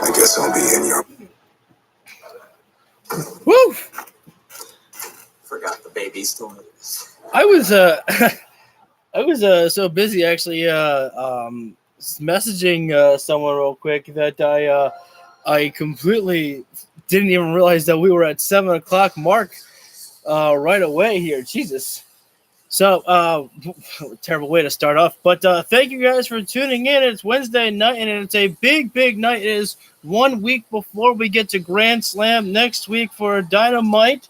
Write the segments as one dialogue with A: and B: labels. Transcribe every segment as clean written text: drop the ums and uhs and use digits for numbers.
A: I guess I'll be in your.
B: Woo!
C: Forgot the baby's toys.
B: I was so busy actually messaging someone real quick that I completely didn't even realize that we were at 7 o'clock mark right away here. Jesus. So, terrible way to start off. But thank you guys for tuning in. It's Wednesday night, and it's a big, big night. It is 1 week before we get to Grand Slam next week for Dynamite,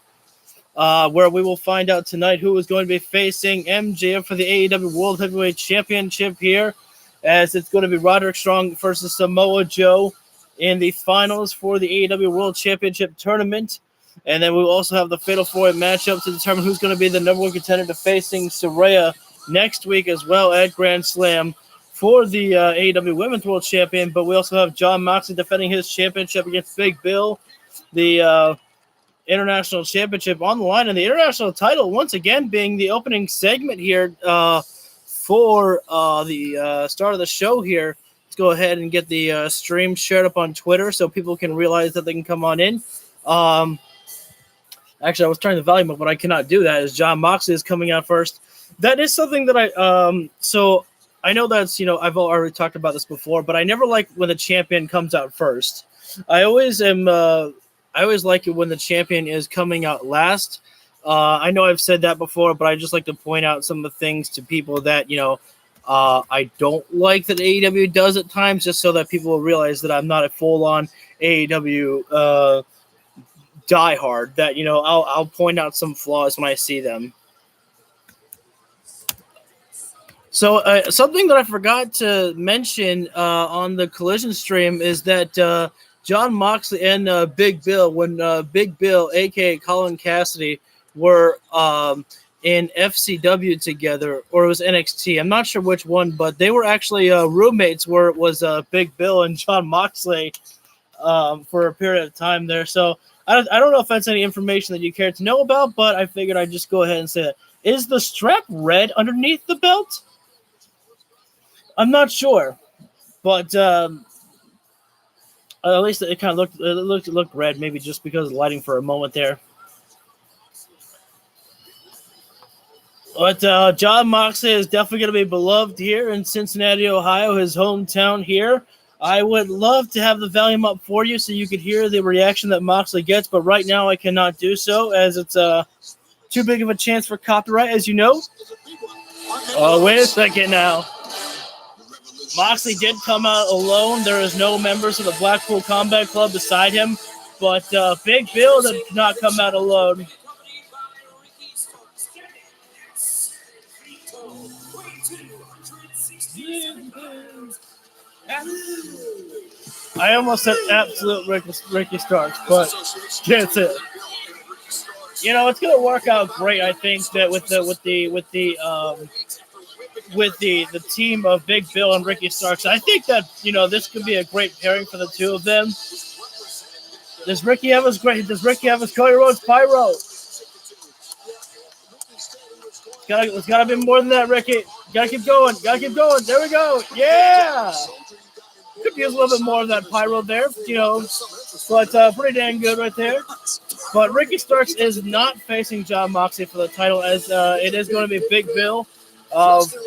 B: where we will find out tonight who is going to be facing MJF for the AEW World Heavyweight Championship here, as it's going to be Roderick Strong versus Samoa Joe in the finals for the AEW World Championship Tournament. And then we'll also have the Fatal 4-Way matchup to determine who's going to be the number one contender to facing Saraya next week as well at Grand Slam for the AEW Women's World Champion. But we also have Jon Moxley defending his championship against Big Bill, the International Championship on the line. And the International title, once again, being the opening segment here for the start of the show here. Let's go ahead and get the stream shared up on Twitter so people can realize that they can come on in. Actually, I was turning the volume up, but I cannot do that as Jon Moxley is coming out first. That is something that so I know that's, I've already talked about this before, but I never like when the champion comes out first. I always like it when the champion is coming out last. I know I've said that before, but I just like to point out some of the things to people that, I don't like that AEW does at times, just so that people will realize that I'm not a full-on AEW diehard, that I'll point out some flaws when I see them. So something that I forgot to mention on the Collision stream is that Jon Moxley and Big Bill, when Big Bill, aka Colin Cassidy, were in FCW together, or it was NXT, I'm not sure which one, but they were actually roommates, where it was Big Bill and Jon Moxley for a period of time there. So I don't know if that's any information that you care to know about, but I figured I'd just go ahead and say that. Is the strap red underneath the belt? I'm not sure, but at least it kind of looked red, maybe just because of the lighting for a moment there. But Jon Moxley is definitely going to be beloved here in Cincinnati, Ohio, his hometown here. I would love to have the volume up for you so you could hear the reaction that Moxley gets, but right now I cannot do so, as it's too big of a chance for copyright, as you know. Oh, wait a second now. Moxley did come out alone. There is no members of the Blackpool Combat Club beside him, but Big Bill did not come out alone. I almost said absolute Ricky Starks, but that's it. It's going to work out great. I think that with the team of Big Bill and Ricky Starks, I think that this could be a great pairing for the two of them. Does Ricky have his Cody Rhodes Pyro? It's gotta be more than that, Ricky. Gotta keep going. There we go. Yeah. Could use a little bit more of that pyro there, but pretty dang good right there. But Ricky Starks is not facing Jon Moxley for the title, as it is going to be Big Bill.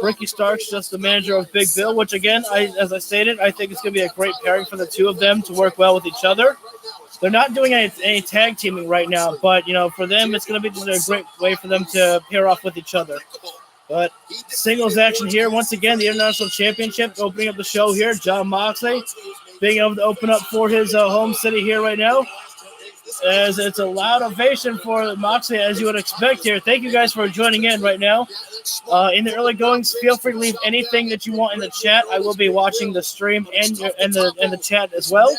B: Ricky Starks, just the manager of Big Bill, which again, as I stated, I think it's going to be a great pairing for the two of them to work well with each other. They're not doing any tag teaming right now, but for them, it's going to be just a great way for them to pair off with each other. But singles action here. Once again, the International Championship opening up the show here. Jon Moxley being able to open up for his home city here right now. As it's a loud ovation for Moxley, as you would expect here. Thank you guys for joining in right now. In the early goings, feel free to leave anything that you want in the chat. I will be watching the stream and the chat as well.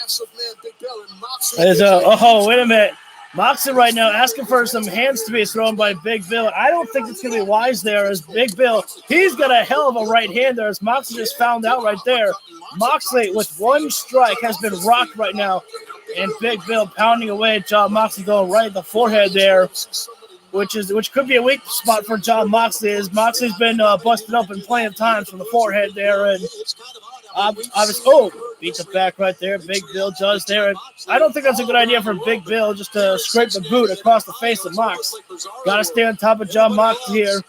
B: Wait a minute. Moxley right now asking for some hands to be thrown by Big Bill. I don't think it's going to be wise there, as Big Bill, he's got a hell of a right hand there, as Moxley just found out right there. Moxley, with one strike, has been rocked right now, and Big Bill pounding away at Jon Moxley, going right at the forehead there, which could be a weak spot for Jon Moxley, as Moxley's been busted open plenty of times from the forehead there, and beat the back right there. Big Bill does there. I don't think that's a good idea for Big Bill just to scrape the boot across the face of Mox. Got to stay on top of John Mox here.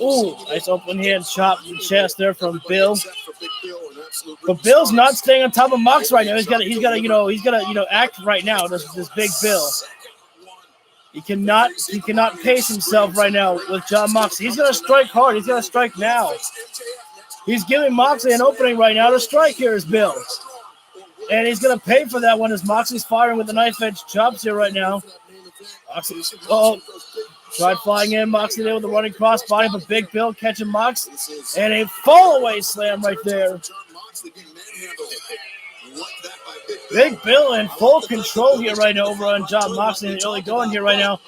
B: Ooh, nice open hand chop in the chest there from Bill. But Bill's not staying on top of Mox right now. He's got to act right now. This Big Bill. He cannot pace himself right now with John Moxley. He's going to strike hard. He's going to strike now. He's giving Moxley an opening right now to strike here is Bill. And he's going to pay for that one as Moxley's firing with the knife edge chops here right now. Moxley, tried flying in. Moxley there with the running cross body, but Big Bill catching Mox. And a fall-away slam right there. Big Bill in full control here right now over on John Moxley in the early going here right now.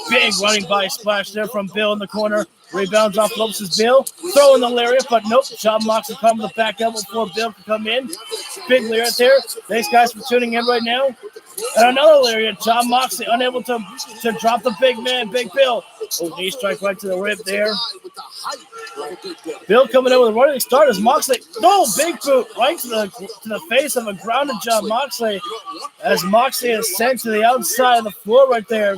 B: Big running body splash there from Bill in the corner. Rebounds off Lopez's Bill. Throwing the lariat, but nope. John Moxley comes with the back elbow before Bill can come in. Big lariat there. Thanks, guys, for tuning in right now. And another lariat. John Moxley unable to drop the big man, Big Bill. Oh, knee strike right to the rib there. Bill coming in with a running start as Moxley. No, big boot right to the face of a grounded John Moxley as Moxley is sent to the outside of the floor right there.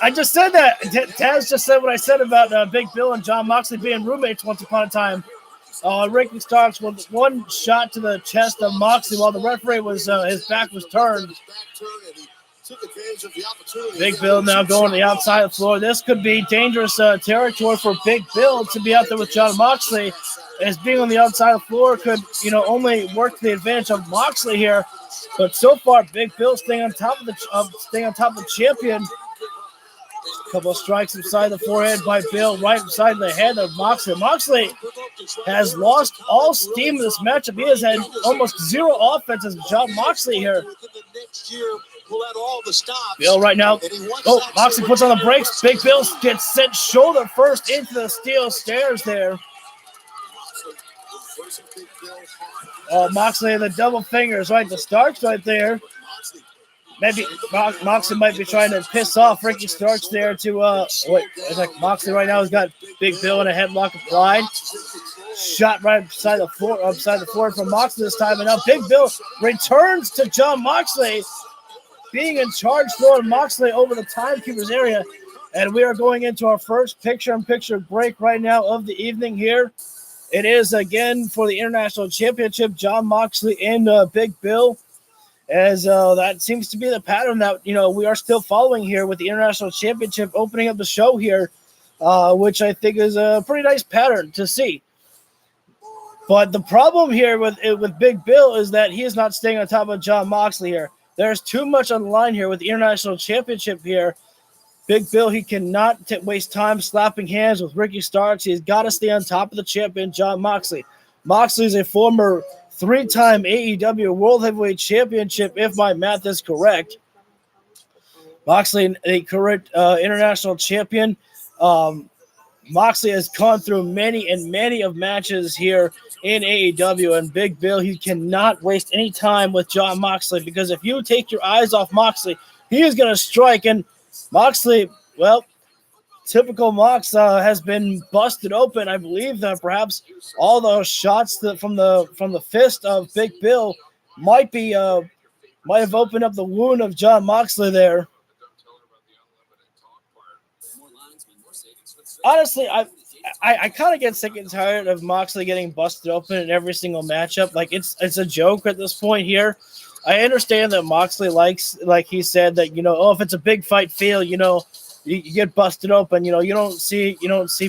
B: I just said that. Taz just said what I said about Big Bill and John Moxley being roommates once upon a time. Ricky Starks with one shot to the chest of Moxley while the referee was his back was turned. Big Bill now going to the outside of the floor. This could be dangerous territory for Big Bill to be out there with John Moxley. As being on the outside of the floor could, only work to the advantage of Moxley here. But so far, Big Bill staying on top of the champion. A couple of strikes inside the forehead by Bill, right inside the head of Moxley. Moxley has lost all steam in this matchup. He has had almost zero offense as John Moxley here. Bill right now. Oh, Moxley puts on the brakes. Big Bill gets sent shoulder first into the steel stairs there. Oh, Moxley the double fingers right. The Starks right there. Maybe Moxley might be trying to piss off Ricky Starks there to it's like Moxley right now has got Big Bill in a headlock applied. Shot right upside the floor from Moxley this time. And now Big Bill returns to John Moxley, being in charge, throwing Moxley over the timekeeper's area. And we are going into our first picture-in-picture break right now of the evening here. It is again for the International Championship, John Moxley and Big Bill. As that seems to be the pattern that, we are still following here with the International Championship opening up the show here, which I think is a pretty nice pattern to see. But the problem here with Big Bill is that he is not staying on top of John Moxley here. There's too much on the line here with the International Championship here. Big Bill, he cannot waste time slapping hands with Ricky Starks. He's got to stay on top of the champion, John Moxley. Moxley is a former 3-time AEW World Heavyweight Championship, if my math is correct. Moxley, a current international champion. Moxley has gone through many of matches here in AEW, and Big Bill, he cannot waste any time with John Moxley, because if you take your eyes off Moxley, he is going to strike. And Moxley, well, typical Mox has been busted open. I believe that perhaps all those shots from the fist of Big Bill might have opened up the wound of John Moxley there. Honestly, I kind of get sick and tired of Moxley getting busted open in every single matchup. Like it's a joke at this point here. I understand that Moxley likes, like he said, that if it's a big fight feel, you get busted open. You don't see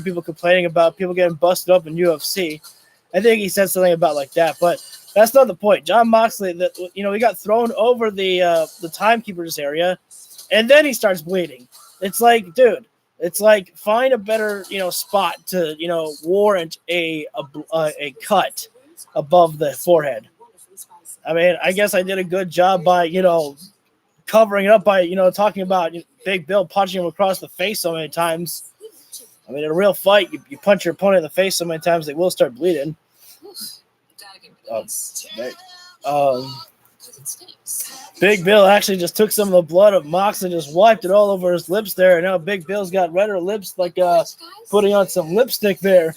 B: people complaining about people getting busted up in UFC. I think he said something about like that, but that's not the point. John Moxley, he got thrown over the timekeeper's area, and then he starts bleeding. It's like, dude. It's like, find a better, spot to, warrant a cut above the forehead. I mean, I guess I did a good job by, covering it up by, talking about Big Bill punching him across the face so many times. I mean, in a real fight, you punch your opponent in the face so many times, they will start bleeding. Big Bill actually just took some of the blood of Mox and just wiped it all over his lips there. And now Big Bill's got redder lips, like putting on some lipstick there.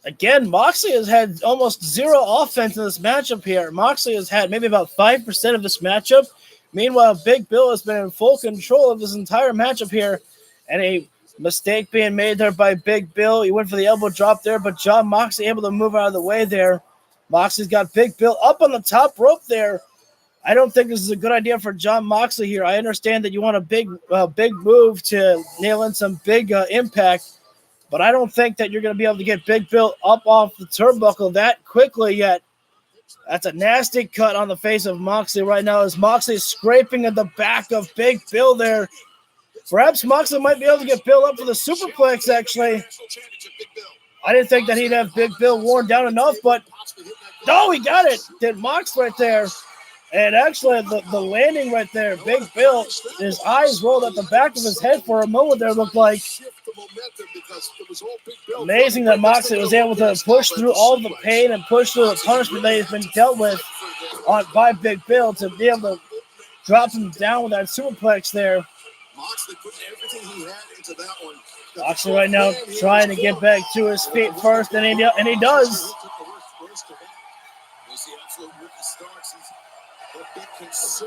B: Again, Moxley has had almost zero offense in this matchup here. Moxley has had maybe about 5% of this matchup. Meanwhile, Big Bill has been in full control of this entire matchup here. And a mistake being made there by Big Bill. He went for the elbow drop there, but John Moxley able to move out of the way there. Moxley's got Big Bill up on the top rope there. I don't think this is a good idea for John Moxley here. I understand that you want a big move to nail in some big impact, but I don't think that you're going to be able to get Big Bill up off the turnbuckle that quickly yet. That's a nasty cut on the face of Moxley right now as Moxley is scraping at the back of Big Bill there. Perhaps Moxley might be able to get Bill up for the superplex, actually. I didn't think that he'd have Big Bill worn down enough, but no, he got it. Did Mox right there. And actually, the landing right there, Big Bill, his eyes rolled at the back of his head for a moment there, looked like. Amazing that Moxley was able to push through all the pain and push through the punishment that he's been dealt with by Big Bill to be able to drop him down with that superplex there. Moxley right now trying to get back to his feet first, and he does.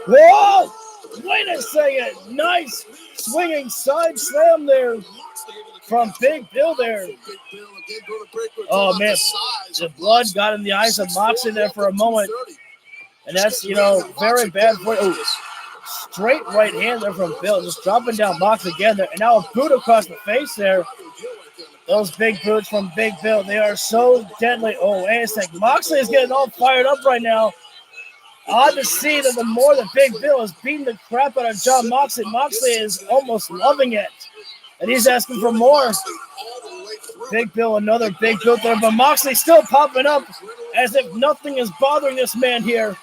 B: Whoa! Wait a second. Nice swinging side slam there from Big Bill there. Oh, man. The blood got in the eyes of Moxley there for a moment. And that's, very bad for straight right hand there from Bill. Just dropping down Moxley again there. And now a boot across the face there. Those big boots from Big Bill, they are so deadly. Oh, wait a second. Moxley is getting all fired up right now. Odd to see that the more that Big Bill is beating the crap out of John Moxley, Moxley is almost loving it. And he's asking for more. Big Bill, another big boot there, but Moxley still popping up as if nothing is bothering this man here.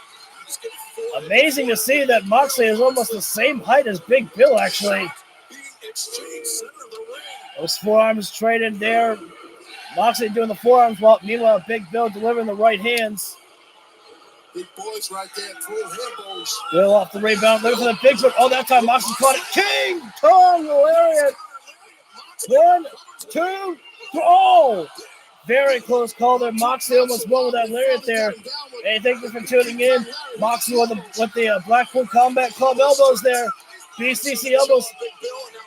B: Amazing to see that Moxley is almost the same height as Big Bill, actually. Those forearms traded there. Moxley doing the forearms, while meanwhile Big Bill delivering the right hands.
A: Big boys right there, elbows.
B: Bill off the rebound, looking for the big foot. Oh, that time Moxley caught it. King Kong lariat. 1, 2, 3. Oh, very close call there. Moxley almost won with that lariat there. Hey, thank you for tuning in. Moxley with the Blackpool Combat Club elbows there. BCC elbows.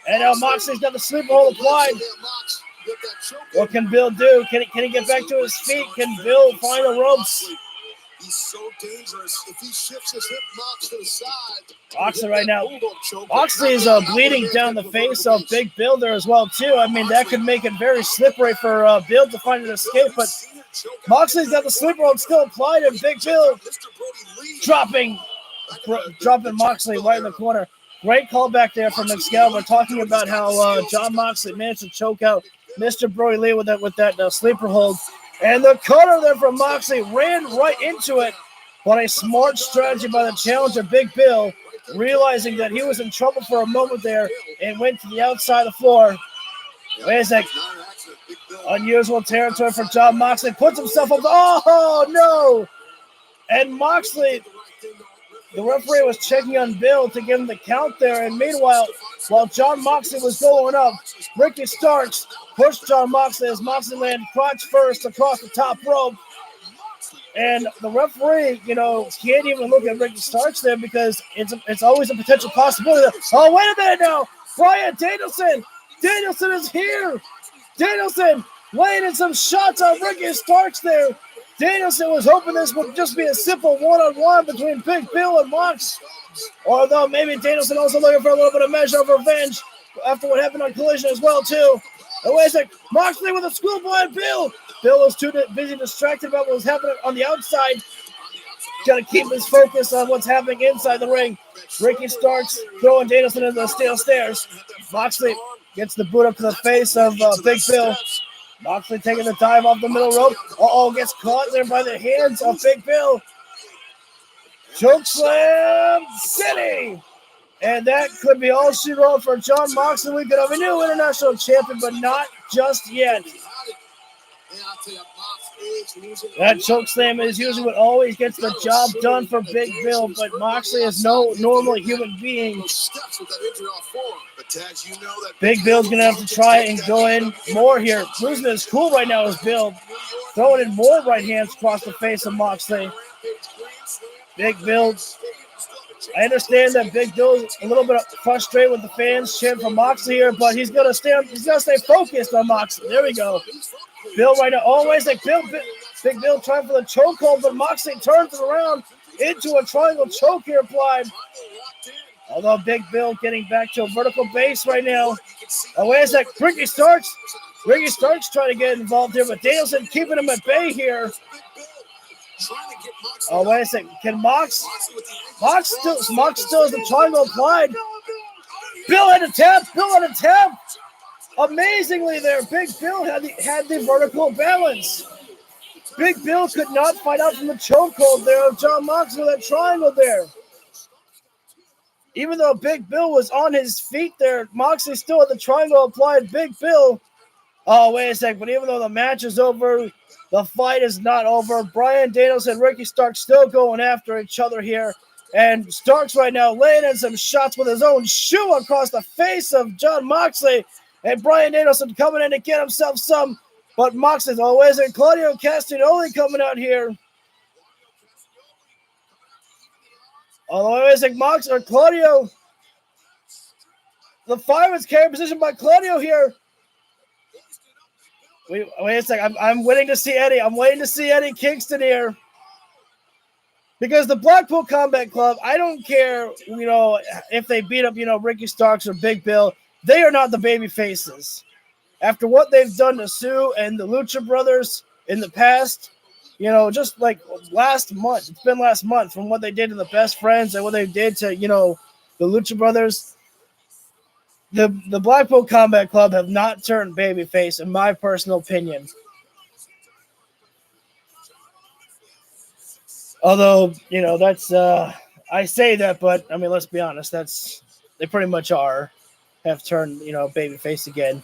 B: And now Moxley's got the sleeper hold applied. What can Bill do? Can he get back to his feet? Can Bill find the ropes?
A: He's so dangerous. If he shifts his hip Mox to the side.
B: Moxley right now. Moxley is bleeding down the face of Big Bill there as well, too. I mean, that could make it very slippery for Bill to find an escape, but Moxley's got the sleeper hold still applied, and Big Bill dropping Moxley right in the corner. Great callback there from Excalibur, talking about how John Moxley managed to choke out Mr. Brody Lee with that sleeper hold. And the cutter there from Moxley ran right into it. But a smart strategy by the challenger, Big Bill, realizing that he was in trouble for a moment there and went to the outside of the floor. Wait a sec. Unusual territory for John Moxley. Puts himself up. Oh, no. And Moxley, the referee was checking on Bill to give him the count there. And meanwhile, while John Moxley was going up, Ricky Starks pushed John Moxley as Moxley landed crotch first across the top rope. And the referee, can't even look at Ricky Starks there because it's always a potential possibility. Oh, wait a minute now. Bryan Danielson. Danielson is here. Danielson laying in some shots on Ricky Starks there. Danielson was hoping this would just be a simple one-on-one between Big Bill and Mox. Although maybe Danielson also looking for a little bit of measure of revenge after what happened on Collision as well, too. And wait a sec. Moxley with a schoolboy and Bill. Bill was too busy distracted about what was happening on the outside. Got to keep his focus on what's happening inside the ring. Ricky Starks throwing Danielson into the steel stairs. Moxley gets the boot up to the face of Big Bill. Moxley taking the dive off the middle rope. Gets caught there by the hands of Big Bill. Chokeslam City. And that could be all she wrote for John Moxley. We could have a new international champion, but not just yet. That chokeslam is usually what always gets the job done for Big Bill, but Moxley is no normal human being.
A: Taz, you know that
B: Big Bill's going to have to try and go in more here. Losing his cool right now is Bill. Throwing in more right hands across the face of Moxley. Big Bill. I understand that Big Bill's a little bit frustrated with the fans cheering for Moxley here, but he's gonna stay focused on Moxley. There we go. Bill right now, always like Big Bill trying for the chokehold, but Moxley turns it around into a triangle choke here applied. Although Big Bill getting back to a vertical base right now. Oh, wait a sec. Ricky Starks trying to get involved here, but Danielson keeping him at bay here. Oh, wait a second. Can Mox still has the triangle applied. Bill had a tap. Amazingly there, Big Bill had the vertical balance. Big Bill could not fight out from the chokehold there of John Moxley with that triangle there. Even though Big Bill was on his feet there, Moxley still had the triangle applied. Big Bill. Oh, wait a second. But even though the match is over, the fight is not over. Bryan Danielson and Ricky Starks still going after each other here. And Starks right now laying in some shots with his own shoe across the face of John Moxley. And Bryan Danielson coming in to get himself some. But Moxley's always in. Claudio Castagnoli coming out here. Although I think Claudio, the fireman's carry position by Claudio here. Wait a second. I'm waiting to see Eddie. I'm waiting to see Eddie Kingston here. Because the Blackpool Combat Club, I don't care, if they beat up, Ricky Starks or Big Bill. They are not the baby faces. After what they've done to Sue and the Lucha Brothers in the past, just like last month, it's been last month from what they did to the Best Friends and what they did to, the Lucha Brothers. The Blackpool Combat Club have not turned babyface, in my personal opinion. Although, that's, I say that, but, let's be honest, they pretty much have turned, babyface again.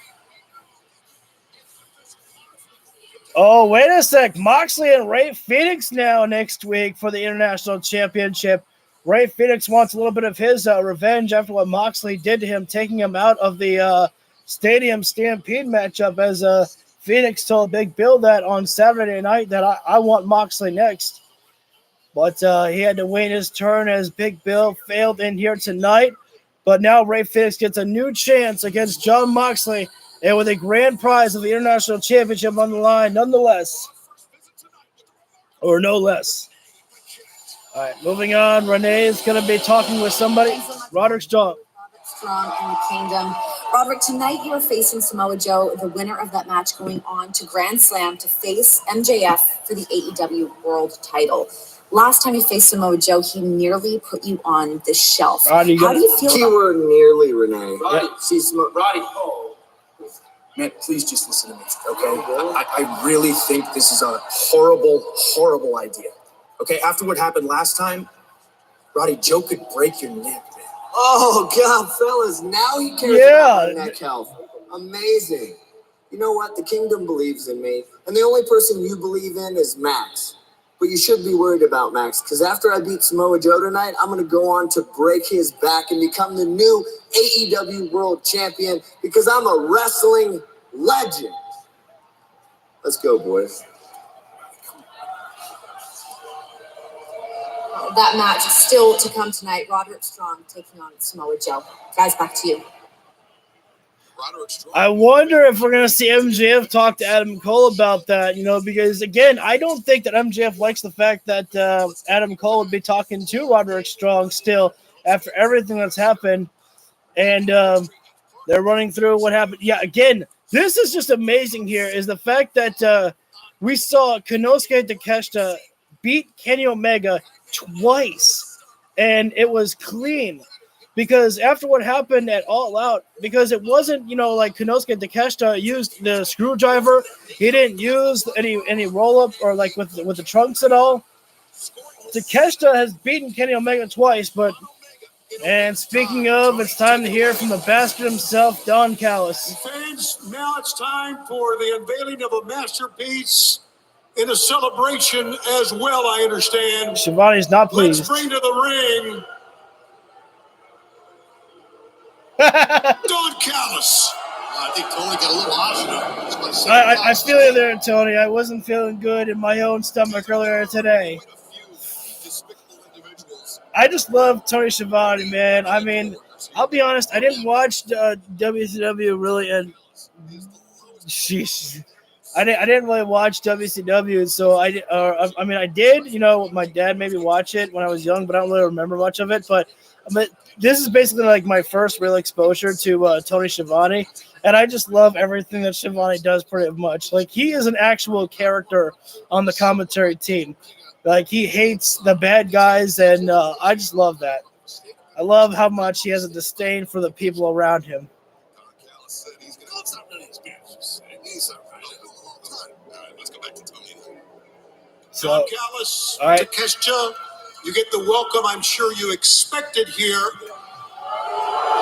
B: Oh, wait a sec. Moxley and Ray Phoenix now next week for the International Championship. Ray Phoenix wants a little bit of his revenge after what Moxley did to him, taking him out of the Stadium Stampede matchup, as Phoenix told Big Bill that on Saturday night that I want Moxley next. But he had to wait his turn as Big Bill failed in here tonight. But now Ray Phoenix gets a new chance against John Moxley, and with a grand prize of the International Championship on the line, nonetheless. Or no less. All right, moving on. Renee is going to be talking with somebody. Roderick Strong.
D: Strong in the Kingdom. Roderick, tonight you are facing Samoa Joe, the winner of that match, going on to Grand Slam to face MJF for the AEW World title. Last time you faced Samoa Joe, he nearly put you on the shelf. How do you feel?
E: Keyword nearly, Renee.
C: Roddy,
E: she's
C: Roddy.
E: Man, please just listen to me, okay? I really think this is a horrible, horrible idea. Okay, after what happened last time, Roddy, Joe could break your neck, man.
A: Oh, God, fellas, now he cares about my neck health. Amazing. You know what? The Kingdom believes in me, and the only person you believe in is Max. But you should be worried about Max, because after I beat Samoa Joe tonight, I'm going to go on to break his back and become the new AEW World Champion, because I'm a wrestling legend. Let's go, boys.
D: That match is still to come tonight. Roderick Strong taking on Samoa Joe. Guys, back to you.
B: I wonder if we're going to see MJF talk to Adam Cole about that, because, again, I don't think that MJF likes the fact that Adam Cole would be talking to Roderick Strong still after everything that's happened. And they're running through what happened. Yeah, again, this is just amazing here is the fact that we saw Konosuke Takeshita beat Kenny Omega twice, and it was clean. Because after what happened at All Out, because it wasn't, like Konosuke Takeshita used the screwdriver, he didn't use any roll-up or like with the trunks at all. Takeshita has beaten Kenny Omega twice, and speaking of, it's time to hear from the bastard himself, Don Callis.
F: Fans, now it's time for the unveiling of a masterpiece in a celebration as well, I understand.
B: Shivani's not pleased.
F: Let's bring to the ring Don Callis.
A: I think Tony got a little optional.
B: I feel you there, Tony. I wasn't feeling good in my own stomach earlier today. I just love Tony Schiavone, man. I mean, I'll be honest. I didn't watch WCW really, and sheesh, I didn't really watch WCW. So I mean, I did. You know, my dad made me watch it when I was young, but I don't really remember much of it. But this is basically like my first real exposure to Tony Schiavone, and I just love everything that Schiavone does pretty much. Like, he is an actual character on the commentary team. Like, he hates the bad guys, and I just love that. I love how much he has a disdain for the people around him.
F: So, Don Callis, all right. Takeshita, you get the welcome I'm sure you expected here.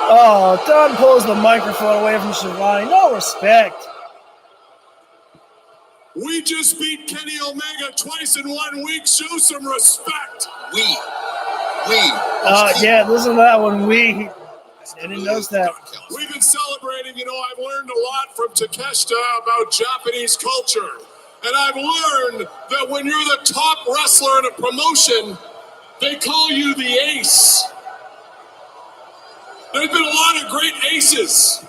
B: Oh, Don pulls the microphone away from Schiavone. No respect.
F: We just beat Kenny Omega twice in 1 week. Show some respect.
B: Yeah, listen to that one. I didn't notice that.
F: We've been celebrating. You know, I've learned a lot from Takeshita about Japanese culture. And I've learned that when you're the top wrestler in a promotion, they call you the ace. There's been a lot of great aces,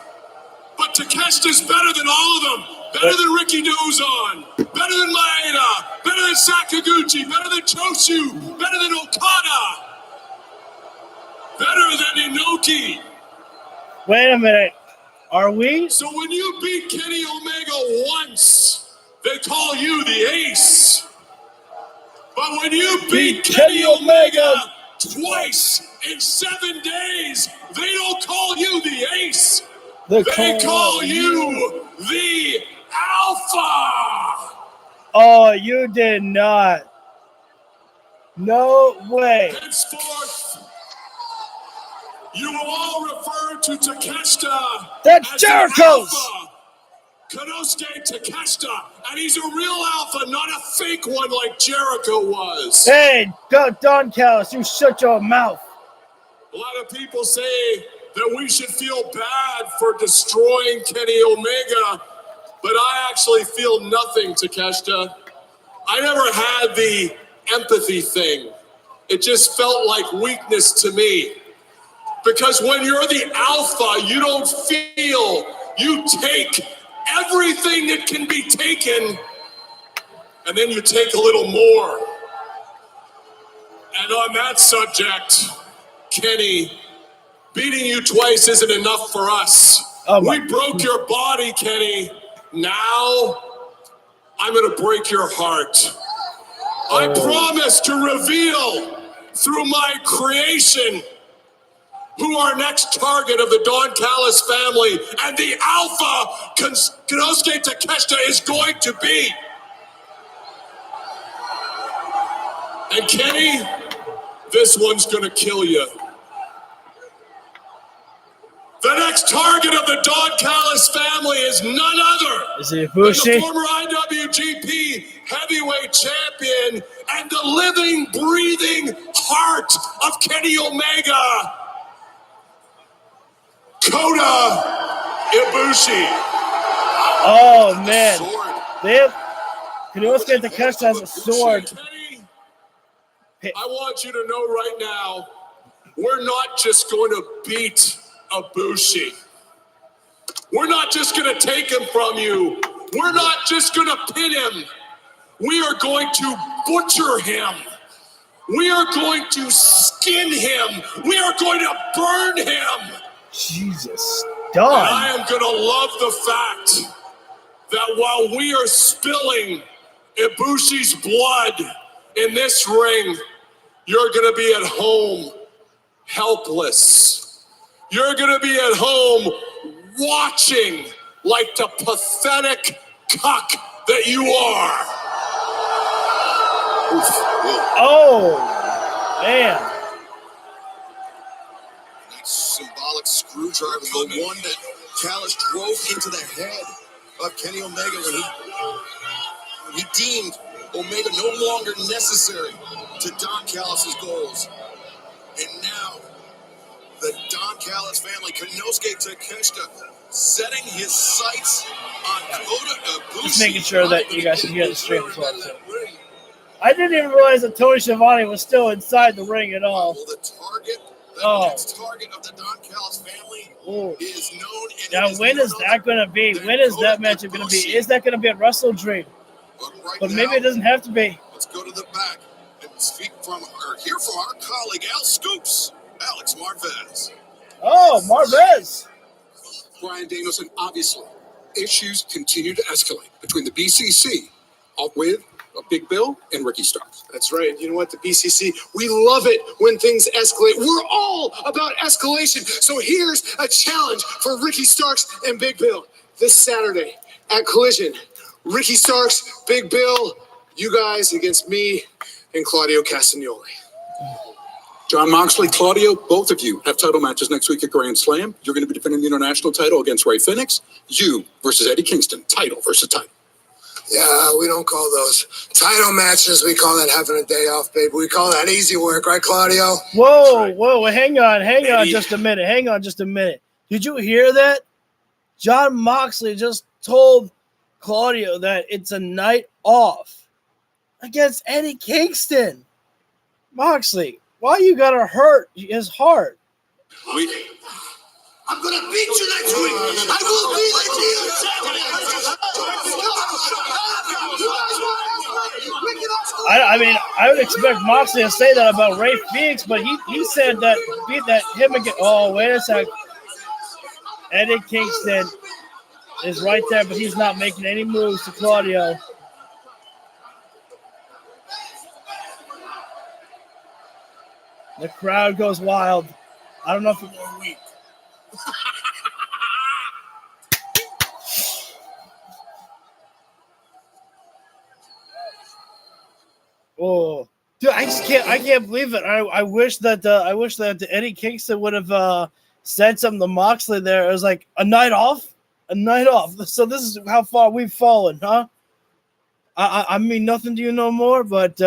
F: but Takeshita's better than all of them. Better than Ricky Dozon, better than Maeda, better than Sakaguchi, better than Choshu, better than Okada, better than Inoki.
B: Wait a minute. Are we?
F: So when you beat Kenny Omega once, they call you the ace. But when you beat Kenny Omega twice in 7 days, they don't call you the ace. They call you the Alpha.
B: Oh, you did not. No way.
F: Henceforth, you will all refer to Takeshita.
B: That's
F: as
B: Jericho's.
F: Alpha. Konosuke Takeshita, and he's a real alpha, not a fake one like Jericho was.
B: Hey, Don Callis, you shut your mouth.
F: A lot of people say that we should feel bad for destroying Kenny Omega, but I actually feel nothing, Takeshita. I never had the empathy thing. It just felt like weakness to me. Because when you're the alpha, you don't feel, you take everything that can be taken, and then you take a little more. And on that subject, Kenny, beating you twice isn't enough for us. We broke your body, Kenny. Now, I'm going to break your heart. I promise to reveal through my creation who our next target of the Don Callis family and the Alpha Konosuke Takeshita is going to be. And Kenny, this one's going to kill you. The next target of the Don Callis family is none other than the former IWGP Heavyweight Champion and the living, breathing heart of Kenny Omega, Kota Ibushi.
B: Oh, man. Konosuke Takeshita has a sword.
F: Kenny, I want you to know right now, we're not just going to beat Ibushi. We're not just going to take him from you. We're not just going to pin him. We are going to butcher him. We are going to skin him. We are going to burn him.
B: Jesus, Don.
F: And I am going to love the fact that while we are spilling Ibushi's blood in this ring, you're going to be at home helpless. You're going to be at home watching like the pathetic cuck that you are.
B: Oh, man.
A: That symbolic screwdriver was the one that Callis drove into the head of Kenny Omega when he deemed Omega no longer necessary to Don Callis' goals. And now
F: The Don Callis family, Konosuke Takeshita, setting his sights on Kota Ibushi.
B: Just making sure that you guys can hear the stream as well. So. I didn't even realize that Tony Schiavone was still inside the ring at all.
F: Well, the next target of the Don Callis family is known.
B: Now, when is that going to be? When is that matchup going to be? Is that going to be at Wrestle Dream? But maybe it doesn't have to be.
F: Let's go to the back and hear from our colleague Al Scoops, Alex Marvez.
B: Oh, Marvez.
F: Brian Danielson, obviously, issues continue to escalate between the BCC with Big Bill and Ricky Starks.
E: That's right. You know what? The BCC, we love it when things escalate. We're all about escalation. So here's a challenge for Ricky Starks and Big Bill this Saturday at Collision. Ricky Starks, Big Bill, you guys against me and Claudio Castagnoli.
F: John Moxley, Claudio, both of you have title matches next week at Grand Slam. You're going to be defending the international title against Ray Phoenix. You versus Eddie Kingston, title versus title.
E: Yeah, we don't call those title matches. We call that having a day off, baby. We call that easy work, right, Claudio?
B: Whoa, hang on just a minute. Did you hear that? John Moxley just told Claudio that it's a night off against Eddie Kingston. Moxley, why you gotta hurt his heart?
E: I'm gonna beat you next week. I will be the
B: I mean, I would expect Moxley to say that about Ray Phoenix, but he said that him again. Oh, wait a sec. Eddie Kingston is right there, but he's not making any moves to Claudio. The crowd goes wild. I don't know if it's more weak. Oh, dude, I can't believe it. I wish that Eddie Kingston would have said something to Moxley there. It was like a night off. So this is how far we've fallen, huh? I mean nothing to you no more, but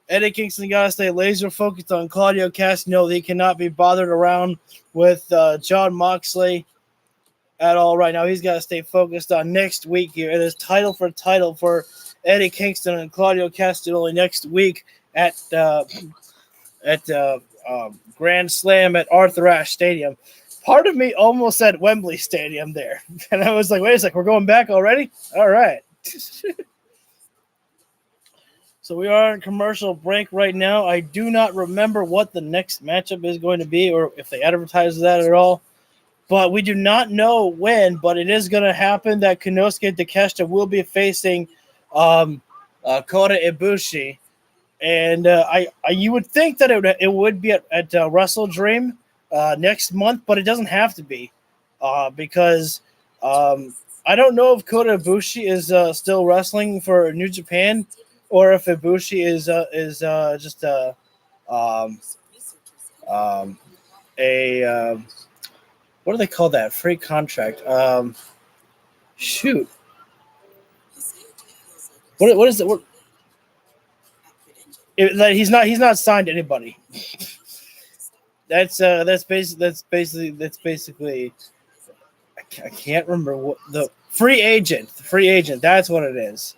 B: Eddie Kingston got to stay laser focused on Claudio Castagnoli. He cannot be bothered around with John Moxley at all right now. He's got to stay focused on next week here. It is title for Eddie Kingston and Claudio Castagnoli next week at Grand Slam at Arthur Ashe Stadium. Part of me almost said Wembley Stadium there. And I was like, wait a sec, we're going back already? All right. So we are in commercial break right now. I do not remember what the next matchup is going to be or if they advertise that at all. But we do not know when, but it is going to happen that Konosuke Takeshita will be facing Kota Ibushi. And you would think that it would be at Wrestle Dream next month, but it doesn't have to be because I don't know if Kota Ibushi is still wrestling for New Japan or if Ibushi is just what do they call that? Free contract. Shoot. What is it? He's not signed to anybody. That's basically. I can't remember what the free agent. The free agent. That's what it is.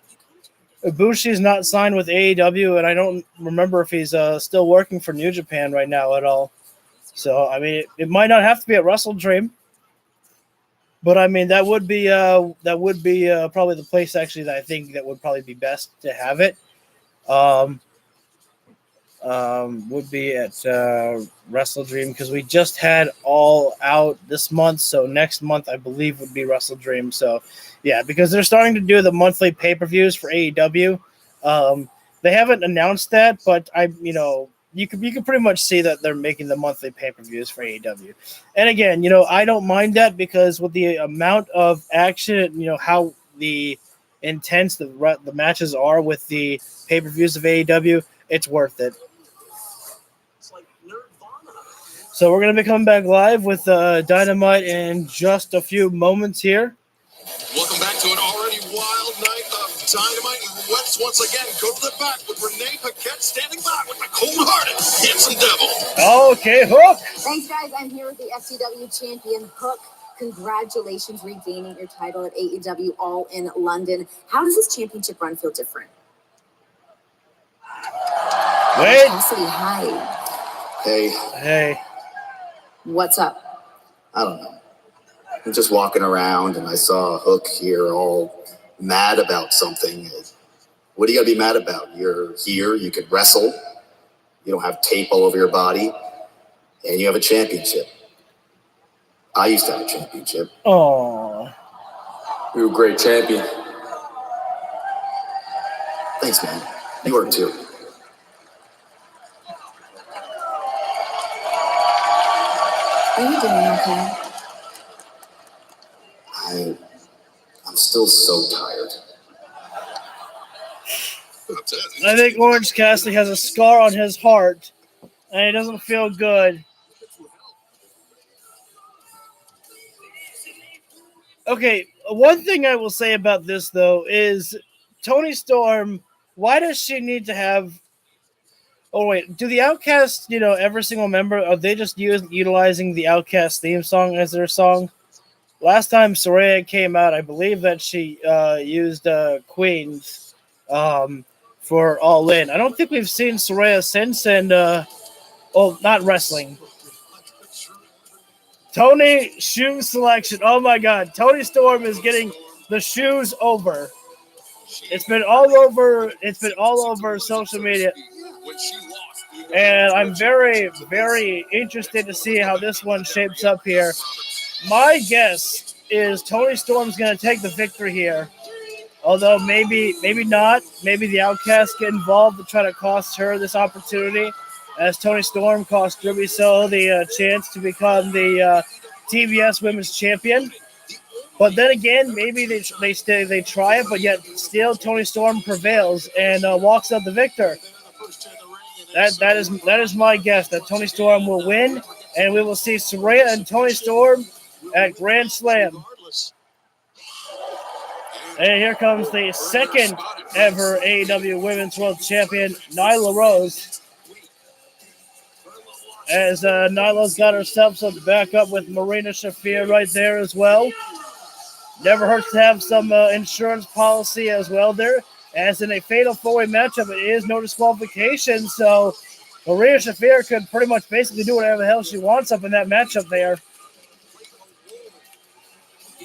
B: Ibushi is not signed with AEW, and I don't remember if he's still working for New Japan right now at all. So I mean, it might not have to be at Wrestle Dream, but I mean that would be probably the place actually that I think that would probably be best to have it. Would be at Wrestle Dream because we just had All Out this month, so next month I believe would be Wrestle Dream. So yeah, because they're starting to do the monthly pay-per-views for AEW. They haven't announced that, but you can pretty much see that they're making the monthly pay-per-views for AEW. And again, I don't mind that because with the amount of action, how the intense the matches are with the pay-per-views of AEW, it's worth it. So we're going to be coming back live with Dynamite in just a few moments here.
F: Welcome back to an already wild night of Dynamite. Let's once again go to the back with Renee Paquette standing by with the cold-hearted Handsome Devil.
B: Okay, Hook.
D: Thanks, guys. I'm here with the FTW champion, Hook. Congratulations regaining your title at AEW All in London. How does this championship run feel different?
B: Wait.
D: Cassidy, hi.
B: Hey.
D: What's up?
A: I don't know. I'm just walking around and I saw Hook here all mad about something. What are you gonna be mad about? You're here, you can wrestle, you don't have tape all over your body, and you have a championship. I used to have a championship.
B: Oh.
A: You were a great champion. Thanks, man. You were too.
D: Are you doing okay?
A: I'm still so tired.
B: I think Orange Cassidy has a scar on his heart, and he doesn't feel good. Okay, one thing I will say about this, though, is Toni Storm, why does she need to have... Oh, wait, do the Outcasts, every single member, are they just utilizing the Outcast theme song as their song? Last time Saraya came out, I believe that she used Queens for All In. I don't think we've seen Saraya since, and, not wrestling. Tony shoe selection. Oh my God. Toni Storm is getting the shoes over. It's been all over social media. And I'm very, very interested to see how this one shapes up here. My guess is Toni Storm's going to take the victory here. Although maybe not. Maybe the Outcasts get involved to try to cost her this opportunity, as Toni Storm cost Ruby Soho the chance to become the TBS Women's Champion. But then again, maybe they try it, but yet still Toni Storm prevails and walks out the victor. That is my guess, that Toni Storm will win, and we will see Saraya and Toni Storm at Grand Slam. And here comes the second ever AEW Women's World Champion, Nyla Rose. As Nyla's got herself some backup with Marina Shafir right there as well. Never hurts to have some insurance policy as well there. As in a fatal four-way matchup, it is no disqualification, so Marina Shafir could pretty much basically do whatever the hell she wants up in that matchup there.